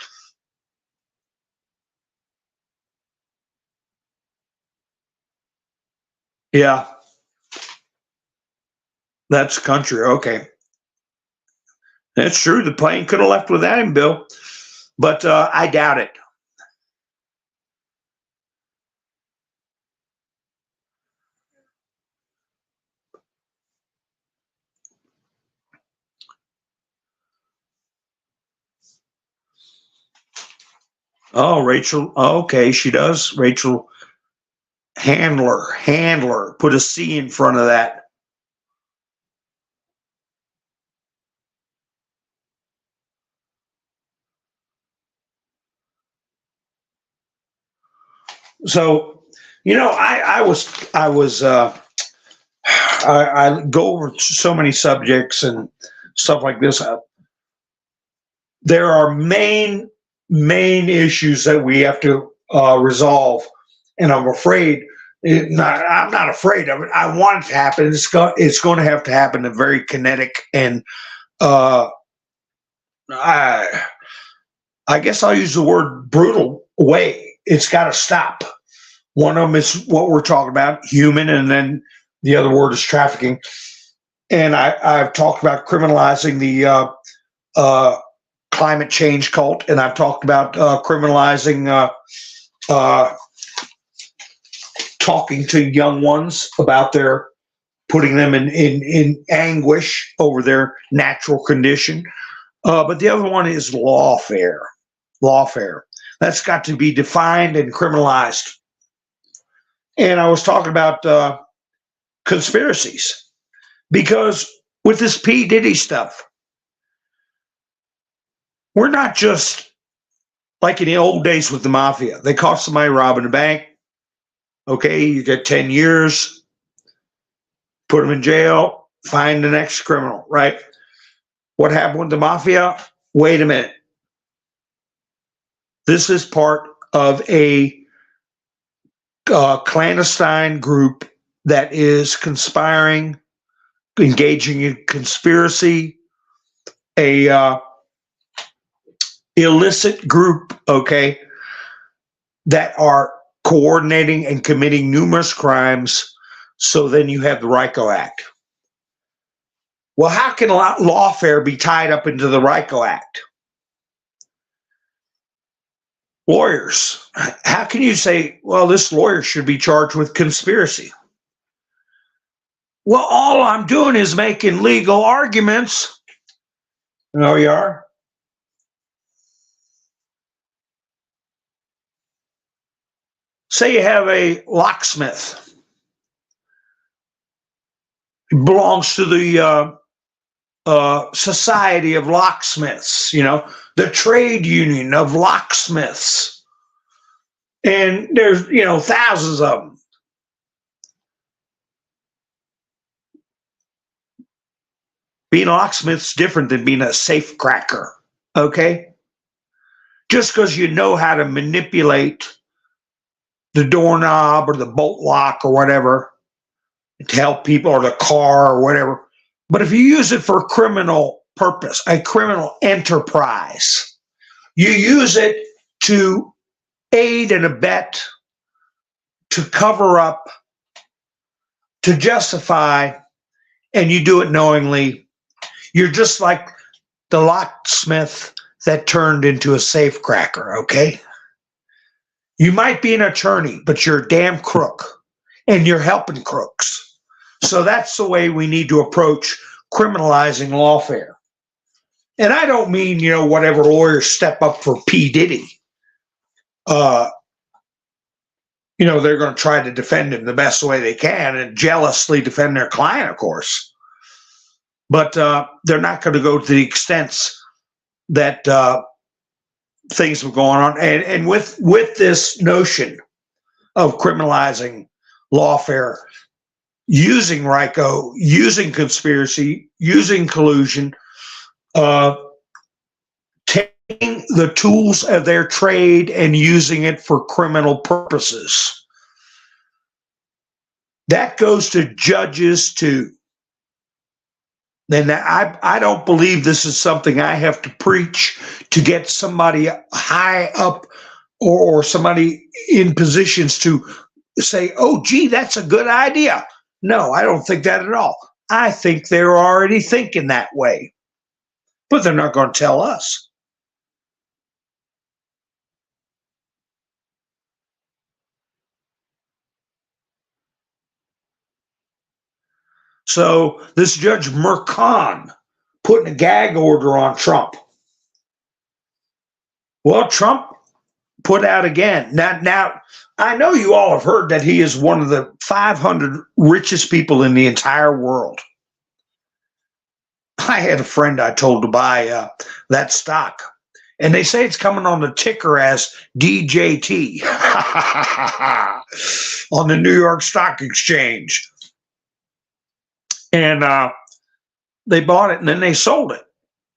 Yeah. That's country. Okay. That's true. The plane could have left without him, Bill. But I doubt it. Oh, Rachel. Okay, she does. Rachel Handler. Put a C in front of that. So, I go over so many subjects and stuff like this. There are main issues that we have to resolve, and I'm afraid I'm not afraid of it. I want it to happen. It's going to have to happen in a very kinetic and uh, I I guess I'll use the word brutal way. It's got to stop. One of them is what we're talking about, human, and then the other word is trafficking. And I've talked about criminalizing the uh, climate change cult, and I've talked about criminalizing uh, talking to young ones about their putting them in anguish over their natural condition. But the other one is lawfare. Lawfare. That's got to be defined and criminalized. And I was talking about conspiracies because with this P. Diddy stuff, we're not just like in the old days with the mafia. They caught somebody robbing a bank. Okay, you get 10 years, put them in jail, find the next criminal, right? What happened with the mafia? Wait a minute. This is part of a clandestine group that is conspiring, engaging in conspiracy, a illicit group, okay, that are coordinating and committing numerous crimes. So then you have the RICO Act. Well, how can lawfare be tied up into the RICO Act? Lawyers. How can you say, well, this lawyer should be charged with conspiracy? Well, all I'm doing is making legal arguments. No, you are. Say you have a locksmith. He belongs to the Society of Locksmiths, the trade union of locksmiths. And there's, thousands of them. Being a locksmith's different than being a safe cracker, okay? Just because you know how to manipulate the doorknob or the bolt lock or whatever to help people, or the car or whatever. But if you use it for a criminal purpose, a criminal enterprise, you use it to aid and abet, to cover up, to justify, and you do it knowingly, you're just like the locksmith that turned into a safe cracker, okay? You might be an attorney, but you're a damn crook, and you're helping crooks. So that's the way we need to approach criminalizing lawfare. And I don't mean, whatever lawyers step up for P. Diddy. They're going to try to defend him the best way they can and jealously defend their client, of course. But they're not going to go to the extents that things were going on. And with this notion of criminalizing lawfare, using RICO, using conspiracy, using collusion, taking the tools of their trade and using it for criminal purposes. That goes to judges too. And I don't believe this is something I have to preach to get somebody high up or somebody in positions to say, oh, gee, that's a good idea. No, I don't think that at all. I think they're already thinking that way, but they're not going to tell us. So this Judge Merchan putting a gag order on Trump. Well, Trump put out again. Now, I know you all have heard that he is one of the 500 richest people in the entire world. I had a friend I told to buy that stock, and they say it's coming on the ticker as DJT on the New York Stock Exchange. And they bought it, and then they sold it,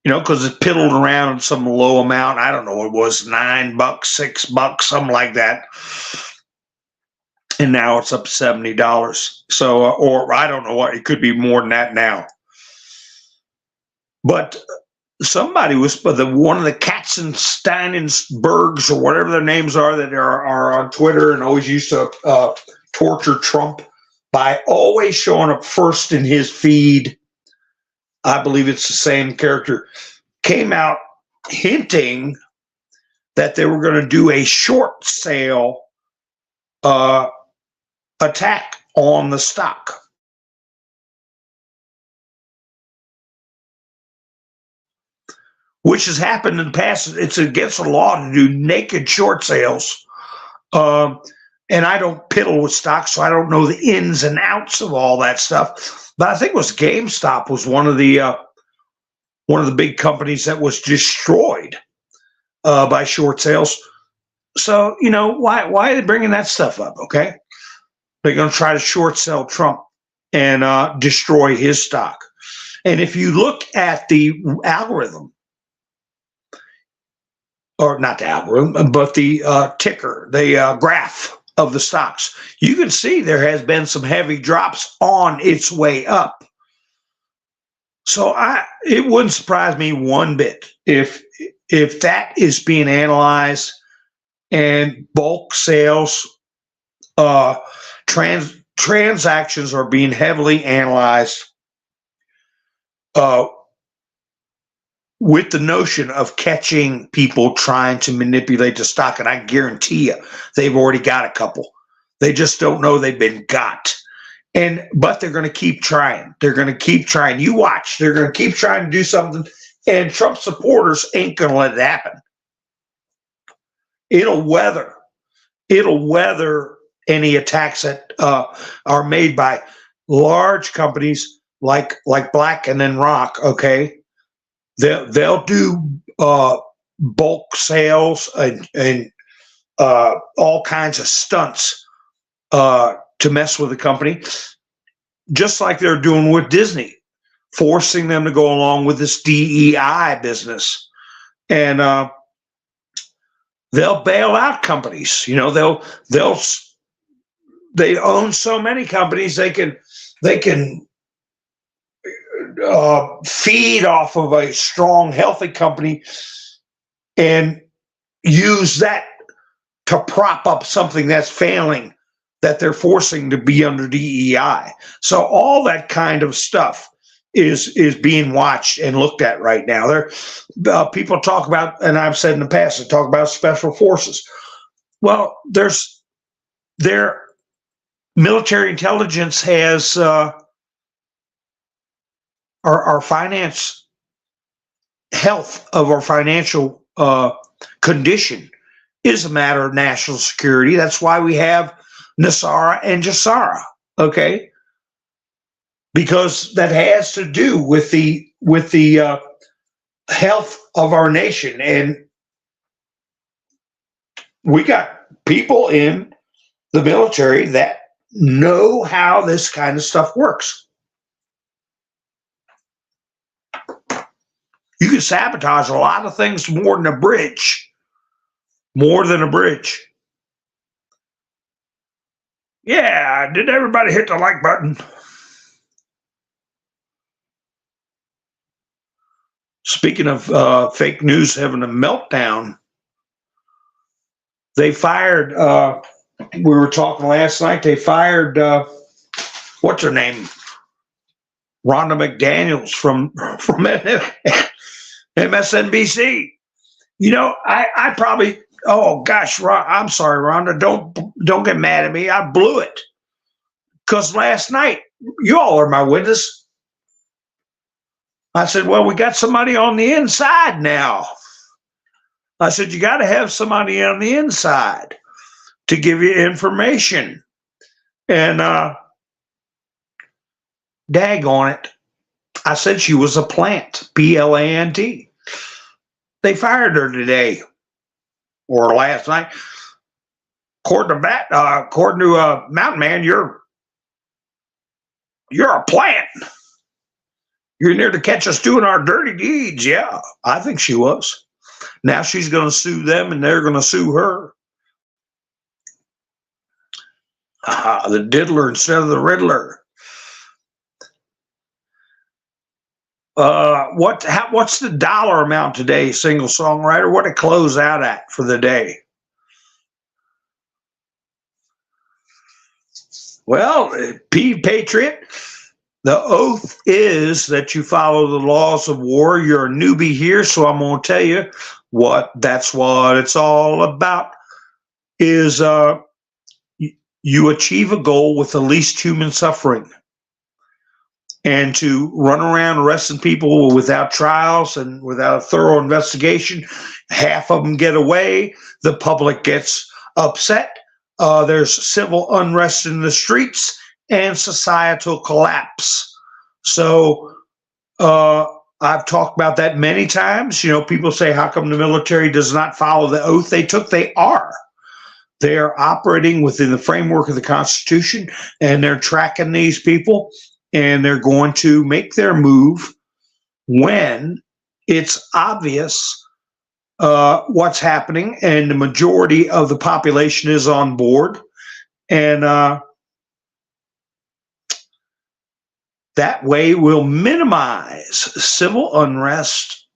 because it piddled around in some low amount. I don't know, it was $9, $6, something like that. and now it's up $70. So, or I don't know what, it could be more than that now. But somebody was one of the Katzensteinenbergs or whatever their names are that are on Twitter and always used to torture Trump by always showing up first in his feed. I believe it's the same character, came out hinting that they were going to do a short sale attack on the stock. Which has happened in the past. It's against the law to do naked short sales. And I don't piddle with stocks, so I don't know the ins and outs of all that stuff. But I think it was GameStop was one of the big companies that was destroyed by short sales. So, you know, why are they bringing that stuff up? Okay, they're going to try to short sell Trump and destroy his stock. And if you look at the algorithm, or not the algorithm, but the ticker, the graph of the stocks, you can see there has been some heavy drops on its way up. So it wouldn't surprise me one bit if that is being analyzed and bulk sales, transactions are being heavily analyzed with the notion of catching people trying to manipulate the stock. And I guarantee you, they've already got a couple. They just don't know they've been got. But they're going to keep trying. They're going to keep trying. You watch. They're going to keep trying to do something. And Trump supporters ain't going to let it happen. It'll weather any attacks that are made by large companies like Black and then Rock, okay? They'll do bulk sales and all kinds of stunts to mess with the company, just like they're doing with Disney, forcing them to go along with this DEI business, and they'll bail out companies. You know, they own so many companies they can feed off of a strong, healthy company and use that to prop up something that's failing, that they're forcing to be under DEI. So all that kind of stuff is being watched and looked at right now. There, people talk about, and I've said in the past, they talk about special forces. Well, their military intelligence has our finance health of our financial condition is a matter of national security. That's why we have Nasara and Jassara, okay? Because that has to do with the health of our nation. And we got people in the military that know how this kind of stuff works. You can sabotage a lot of things more than a bridge. More than a bridge. Yeah, did everybody hit the like button? Speaking of fake news having a meltdown, they fired, we were talking last night, they fired, what's her name? Rhonda McDaniels from MSNBC. You know, I probably, oh gosh, I'm sorry, Rhonda, don't get mad at me. I blew it. Because last night, you all are my witness. I said, well, we got somebody on the inside now. I said, you got to have somebody on the inside to give you information. And daggone it, I said she was a plant, plant. They fired her today or last night. According to Mountain Man, you're a plant. You're in there to catch us doing our dirty deeds. Yeah, I think she was. Now she's going to sue them and they're going to sue her. The diddler instead of the riddler. What's the dollar amount today, single songwriter? What to close out at for the day? Well, Patriot, the oath is that you follow the laws of war. You're a newbie here, so I'm going to tell you that's what it's all about. Is you achieve a goal with the least human suffering. And to run around arresting people without trials and without a thorough investigation, half of them get away. The public gets upset. There's civil unrest in the streets and societal collapse. So I've talked about that many times. You know, people say, how come the military does not follow the oath they took? They are. They're operating within the framework of the Constitution, and they're tracking these people. And they're going to make their move when it's obvious what's happening and the majority of the population is on board. And that way we'll minimize civil unrest.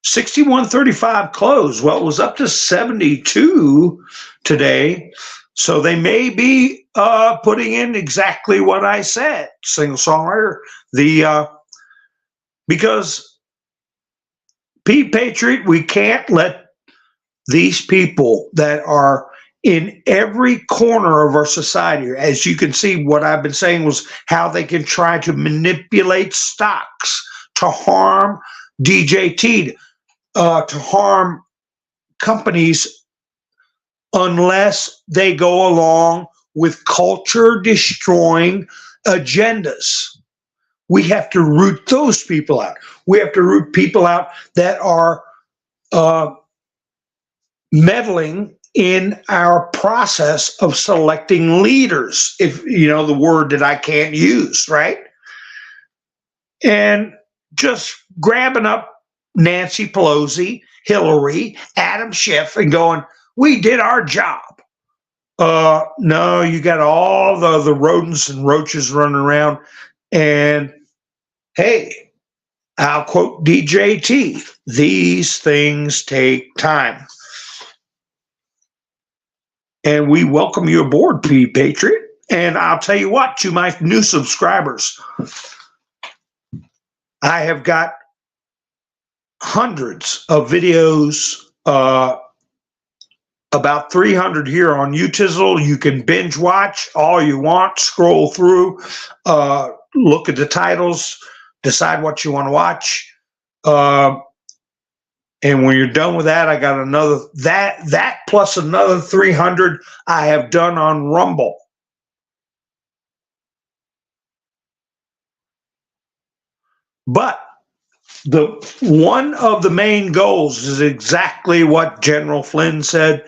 6135 closed. Well, it was up to 72 today. So they may be putting in exactly what I said, single songwriter. Because Patriot, we can't let these people that are in every corner of our society, as you can see, what I've been saying was how they can try to manipulate stocks to harm DJT, to harm companies unless they go along with culture destroying agendas. We have to root those people out. We have to root people out that are meddling in our process of selecting leaders, if you know the word that I can't use, right? And just grabbing up Nancy Pelosi, Hillary, Adam Schiff, and going, we did our job. No, you got all the rodents and roaches running around. And hey, I'll quote DJT, these things take time. And we welcome you aboard, Patriot. And I'll tell you what, to my new subscribers, I have got hundreds of videos, about 300 here on YouTube. You can binge watch all you want, scroll through, look at the titles, decide what you want to watch. And when you're done with that, I got another, that plus another 300 I have done on Rumble. But one of the main goals is exactly what General Flynn said.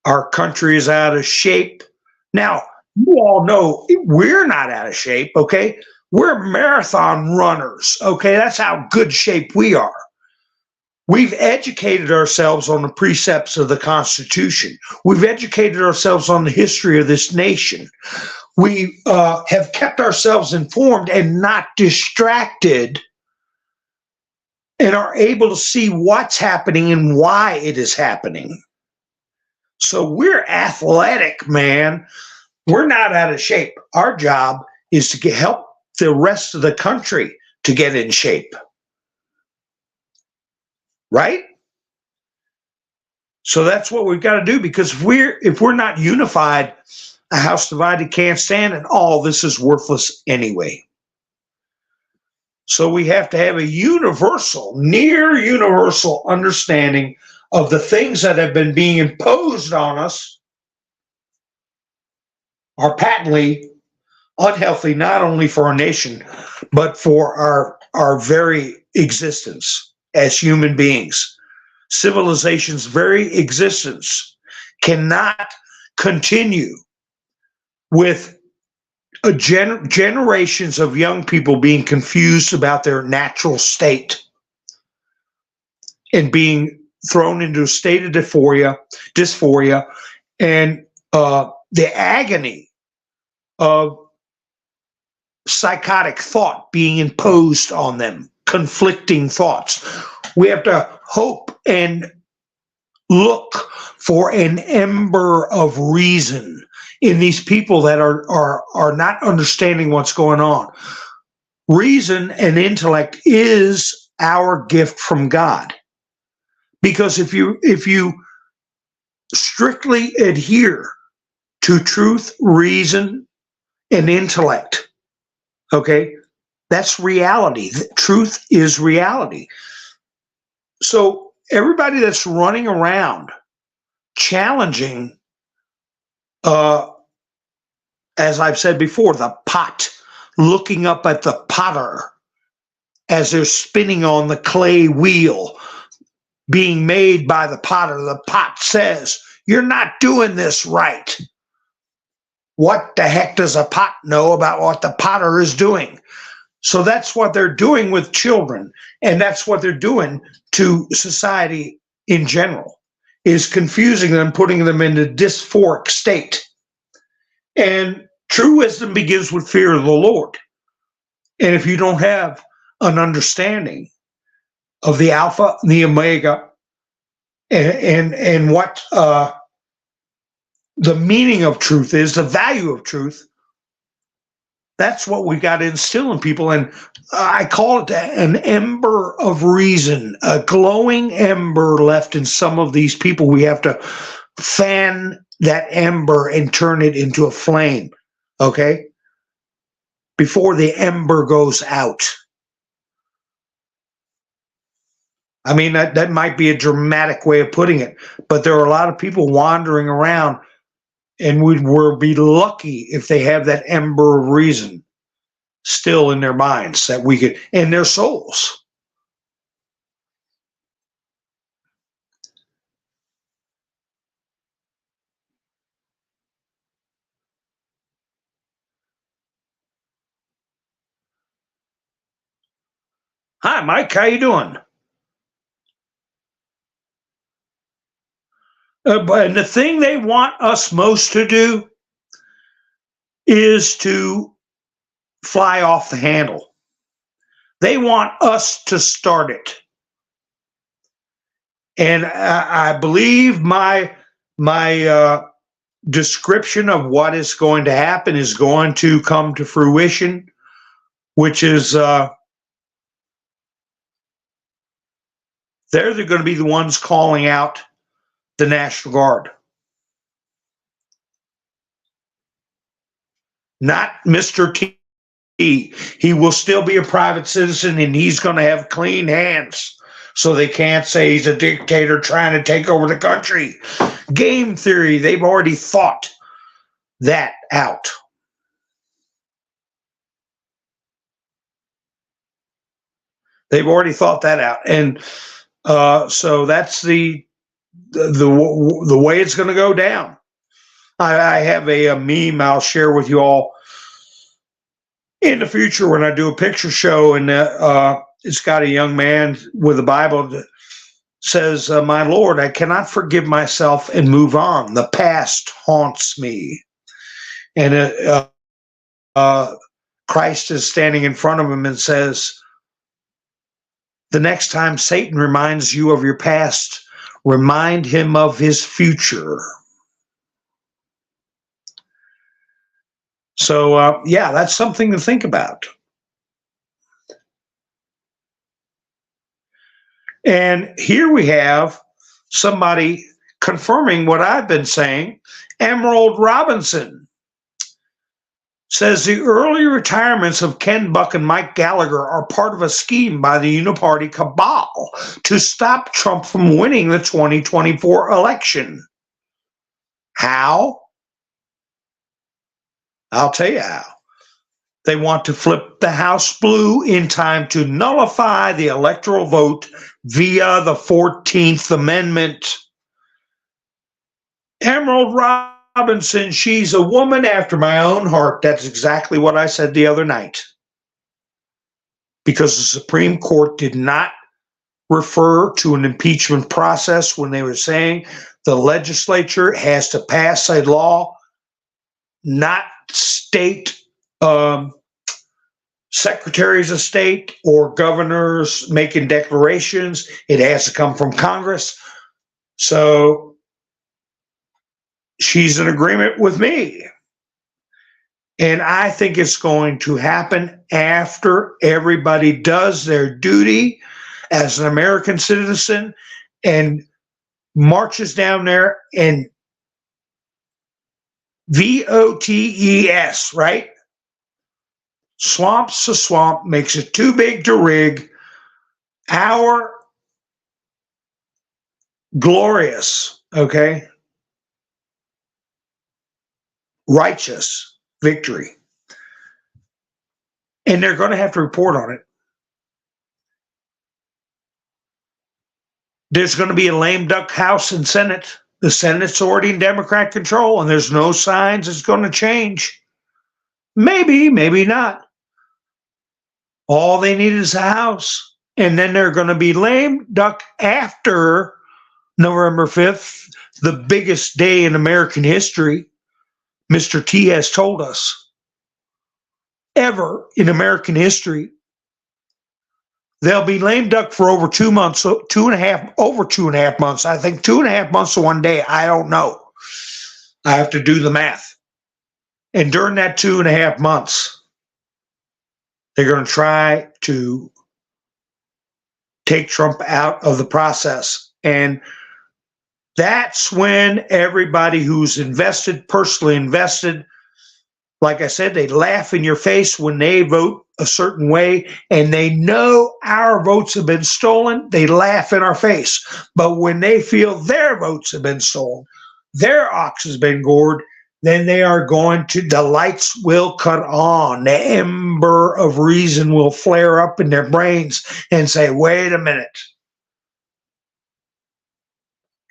Our country is out of shape. Now, you all know we're not out of shape, okay? We're marathon runners, okay? That's how good shape we are. We've educated ourselves on the precepts of the Constitution. We've educated ourselves on the history of this nation. We have kept ourselves informed and not distracted, and are able to see what's happening and why it is happening. So we're athletic, man. We're not out of shape. Our job is to help the rest of the country to get in shape. Right? So that's what we've got to do, because if we're not unified, a house divided can't stand, and all this is worthless anyway. So we have to have a universal, near universal understanding of the things that have been being imposed on us are patently unhealthy, not only for our nation, but for our very existence as human beings. Civilization's very existence cannot continue with generations of young people being confused about their natural state and being thrown into a state of dysphoria, and the agony of psychotic thought being imposed on them, conflicting thoughts. We have to hope and look for an ember of reason in these people that are not understanding what's going on. Reason and intellect is our gift from God. Because if you strictly adhere to truth, reason, and intellect, okay, that's reality. Truth is reality. So everybody that's running around challenging, as I've said before, the pot, looking up at the potter as they're spinning on the clay wheel being made by the potter. The pot says, "You're not doing this right." What the heck does a pot know about what the potter is doing? So that's what they're doing with children, and that's what they're doing to society in general, is confusing them, putting them in a dysphoric state. And true wisdom begins with fear of the Lord. And if you don't have an understanding of the Alpha, the Omega, and what the meaning of truth is, the value of truth, that's what we got to instill in people. And I call it an ember of reason, a glowing ember left in some of these people. We have to fan that ember and turn it into a flame, okay? Before the ember goes out. I mean, that might be a dramatic way of putting it, but there are a lot of people wandering around, and we'll be lucky if they have that ember of reason still in their minds, that we could, in their souls. Hi, Mike. How you doing? And the thing they want us most to do is to fly off the handle. They want us to start it. And I believe my description of what is going to happen is going to come to fruition, which is they're going to be the ones calling out the National Guard. Not Mr. T. He will still be a private citizen, and he's going to have clean hands, so they can't say he's a dictator trying to take over the country. Game theory, they've already thought that out. They've already thought that out. And so that's the way it's going to go down. I have a meme I'll share with you all in the future when I do a picture show, and it's got a young man with a Bible that says, "My Lord, I cannot forgive myself and move on. The past haunts me." And Christ is standing in front of him and says, "The next time Satan reminds you of your past, remind him of his future." So, yeah, that's something to think about. And here we have somebody confirming what I've been saying. Emerald Robinson says the early retirements of Ken Buck and Mike Gallagher are part of a scheme by the Uniparty cabal to stop Trump from winning the 2024 election. How? I'll tell you how. They want to flip the House blue in time to nullify the electoral vote via the 14th Amendment. Emerald Robinson, she's a woman after my own heart. That's exactly what I said the other night. Because the Supreme Court did not refer to an impeachment process when they were saying the legislature has to pass a law not state secretaries of state or governors making declarations. It has to come from Congress. So she's in agreement with me. And I think it's going to happen after everybody does their duty as an American citizen and marches down there and VOTES, right? Swamps to swamp, makes it too big to rig. Our glorious, okay, righteous victory. And they're going to have to report on it. There's going to be a lame duck House and Senate. The Senate's already in Democrat control, and there's no signs it's going to change. Maybe, maybe not. All they need is a House. And then they're going to be lame duck after November 5th, the biggest day in American history, Mr. T has told us, ever in American history. They'll be lame duck for over 2 months, over 2.5 months. I think 2.5 months to 1 day. I don't know. I have to do the math. And during that 2.5 months, they're going to try to take Trump out of the process. And that's when everybody who's invested, personally invested, like I said, they laugh in your face when they vote a certain way and they know our votes have been stolen. They laugh in our face. But when they feel their votes have been stolen, their ox has been gored, then they are going to, the lights will cut on. The ember of reason will flare up in their brains and say, wait a minute.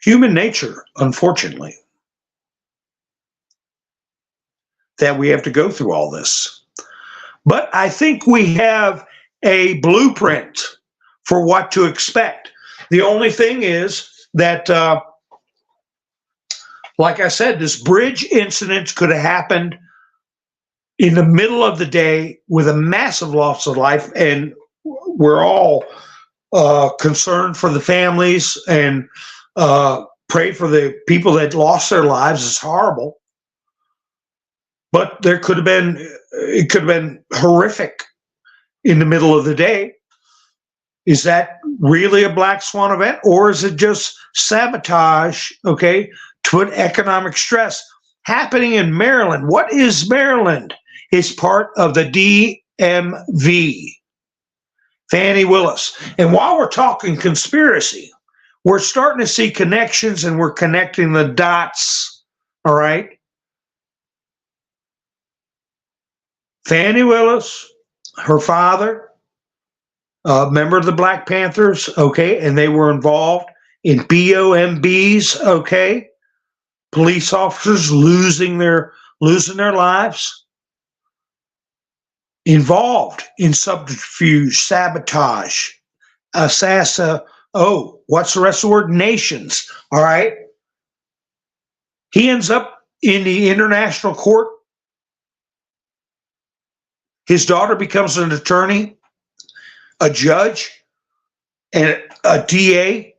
Human nature, unfortunately, that we have to go through all this. But I think we have a blueprint for what to expect. The only thing is that, like I said, this bridge incident could have happened in the middle of the day with a massive loss of life, and we're all concerned for the families and pray for the people that lost their lives. It's horrible. But there could have been, it could have been horrific in the middle of the day. Is that really a black swan event, or is it just sabotage, okay, to put economic stress happening in Maryland? What is Maryland? It's part of the DMV, Fannie Willis. And while we're talking conspiracy, we're starting to see connections and we're connecting the dots, all right? Fannie Willis, her father, a member of the Black Panthers, okay, and they were involved in BOMBs, okay, police officers losing their lives, involved in subterfuge, sabotage, what's the rest of the word? Nations, all right? He ends up in the international court. His daughter becomes an attorney, a judge, and a DA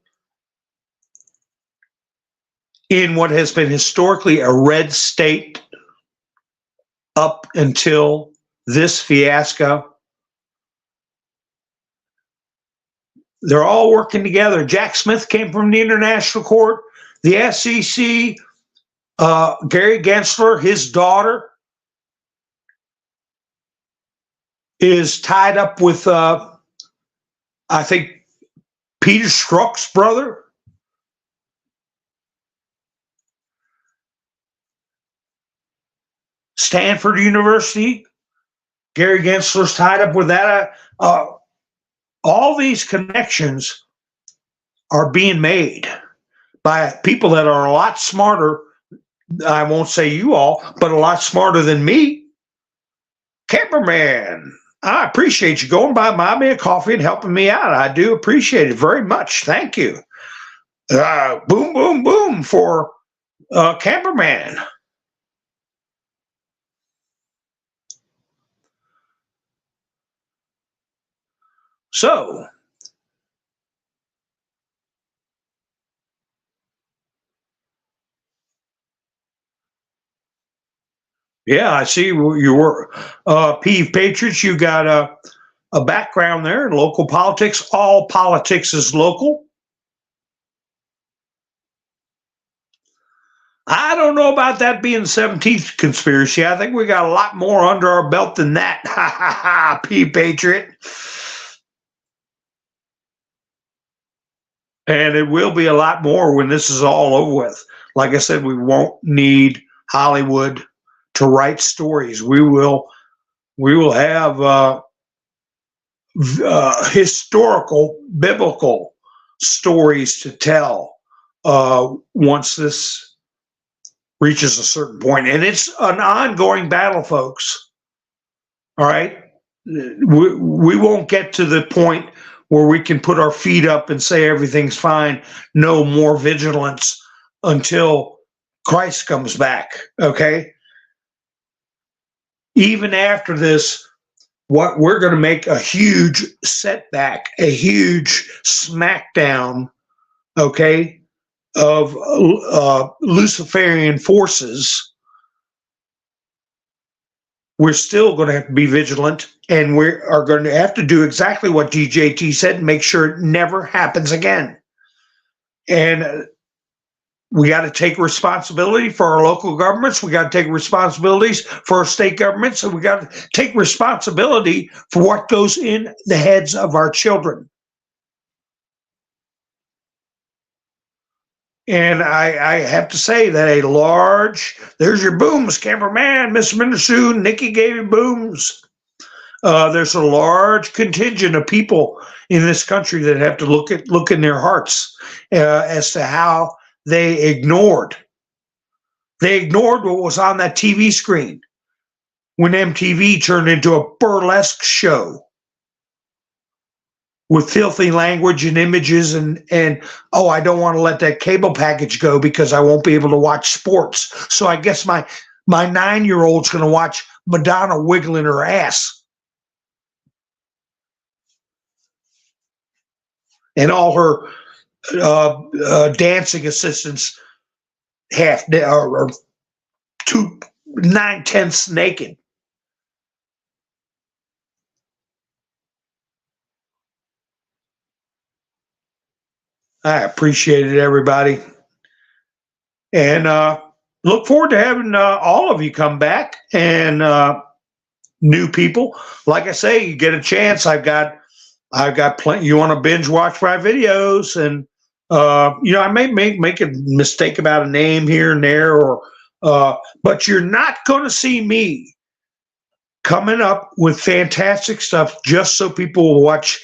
in what has been historically a red state up until this fiasco. They're all working together. Jack Smith came from the international court, the SEC, Gary Gensler, his daughter, is tied up with, I think, Peter Strzok's brother. Stanford University. Gary Gensler's tied up with that. All these connections are being made by people that are a lot smarter. I won't say you all, but a lot smarter than me. Camperman, I appreciate you going by, buying me a coffee and helping me out. I do appreciate it very much. Thank you. Boom, boom, boom for Camperman. So, yeah, I see you were Peeve Patriots. You got a background there in local politics. All politics is local. I don't know about that being the 17th conspiracy. I think we got a lot more under our belt than that. Ha ha ha, Peeve Patriot. And it will be a lot more when this is all over with. Like I said, we won't need Hollywood to write stories. We will have historical, biblical stories to tell once this reaches a certain point. And it's an ongoing battle, folks. All right? We won't get to the point where we can put our feet up and say everything's fine, no more vigilance until Christ comes back, okay? Even after this, what we're going to make a huge setback, a huge smackdown, okay, of Luciferian forces. We're still going to have to be vigilant, and we are going to have to do exactly what DJT said and make sure it never happens again. And we got to take responsibility for our local governments. We got to take responsibilities for our state governments, and we got to take responsibility for what goes in the heads of our children. And I have to say that there's your booms, cameraman, Miss Minnesota, Nikki gave you booms. There's a large contingent of people in this country that have to look in their hearts as to how they ignored what was on that TV screen when MTV turned into a burlesque show with filthy language and images and oh, I don't want to let that cable package go because I won't be able to watch sports. So I guess my 9-year-old's going to watch Madonna wiggling her ass. And all her dancing assistants half or 9/10 naked. I appreciate it, everybody. And look forward to having all of you come back and new people. Like I say, you get a chance. I've got plenty. You want to binge watch my videos, and I may make a mistake about a name here and there, or but you're not going to see me coming up with fantastic stuff just so people will watch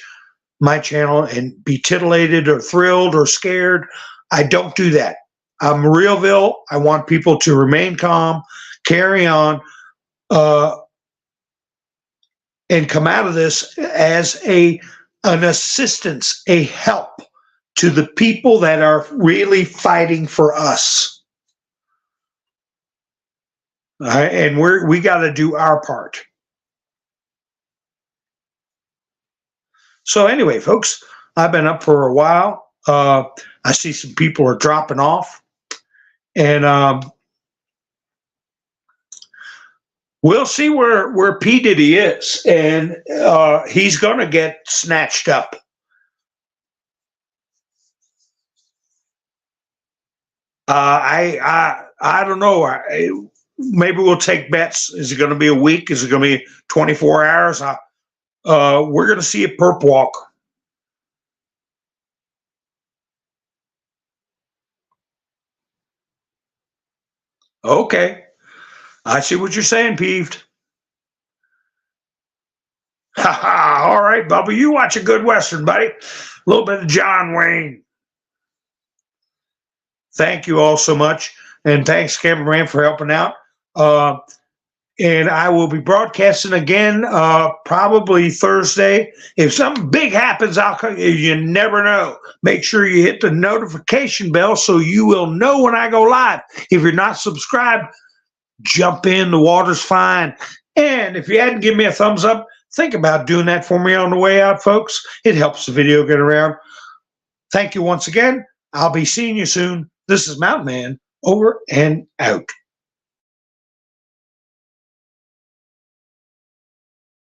my channel and be titillated or thrilled or scared. I don't do that. I'm realville. I want people to remain calm, carry on, and come out of this as an assistance, a help to the people that are really fighting for us. And we got to do our part. So anyway, folks, I've been up for a while. I see some people are dropping off, and we'll see where P. Diddy is, and he's going to get snatched up. I don't know. Maybe we'll take bets. Is it going to be a week? Is it going to be 24 hours? We're going to see a perp walk. Okay. I see what you're saying, Peeved. Ha ha. All right, Bubba. You watch a good Western, buddy. A little bit of John Wayne. Thank you all so much. And thanks, cameraman, for helping out. And I will be broadcasting again probably Thursday. If something big happens, you never know. Make sure you hit the notification bell so you will know when I go live. If you're not subscribed, jump in. The water's fine. And if you hadn't given me a thumbs up, think about doing that for me on the way out, folks. It helps the video get around. Thank you once again. I'll be seeing you soon. This is Mountain Man, over and out.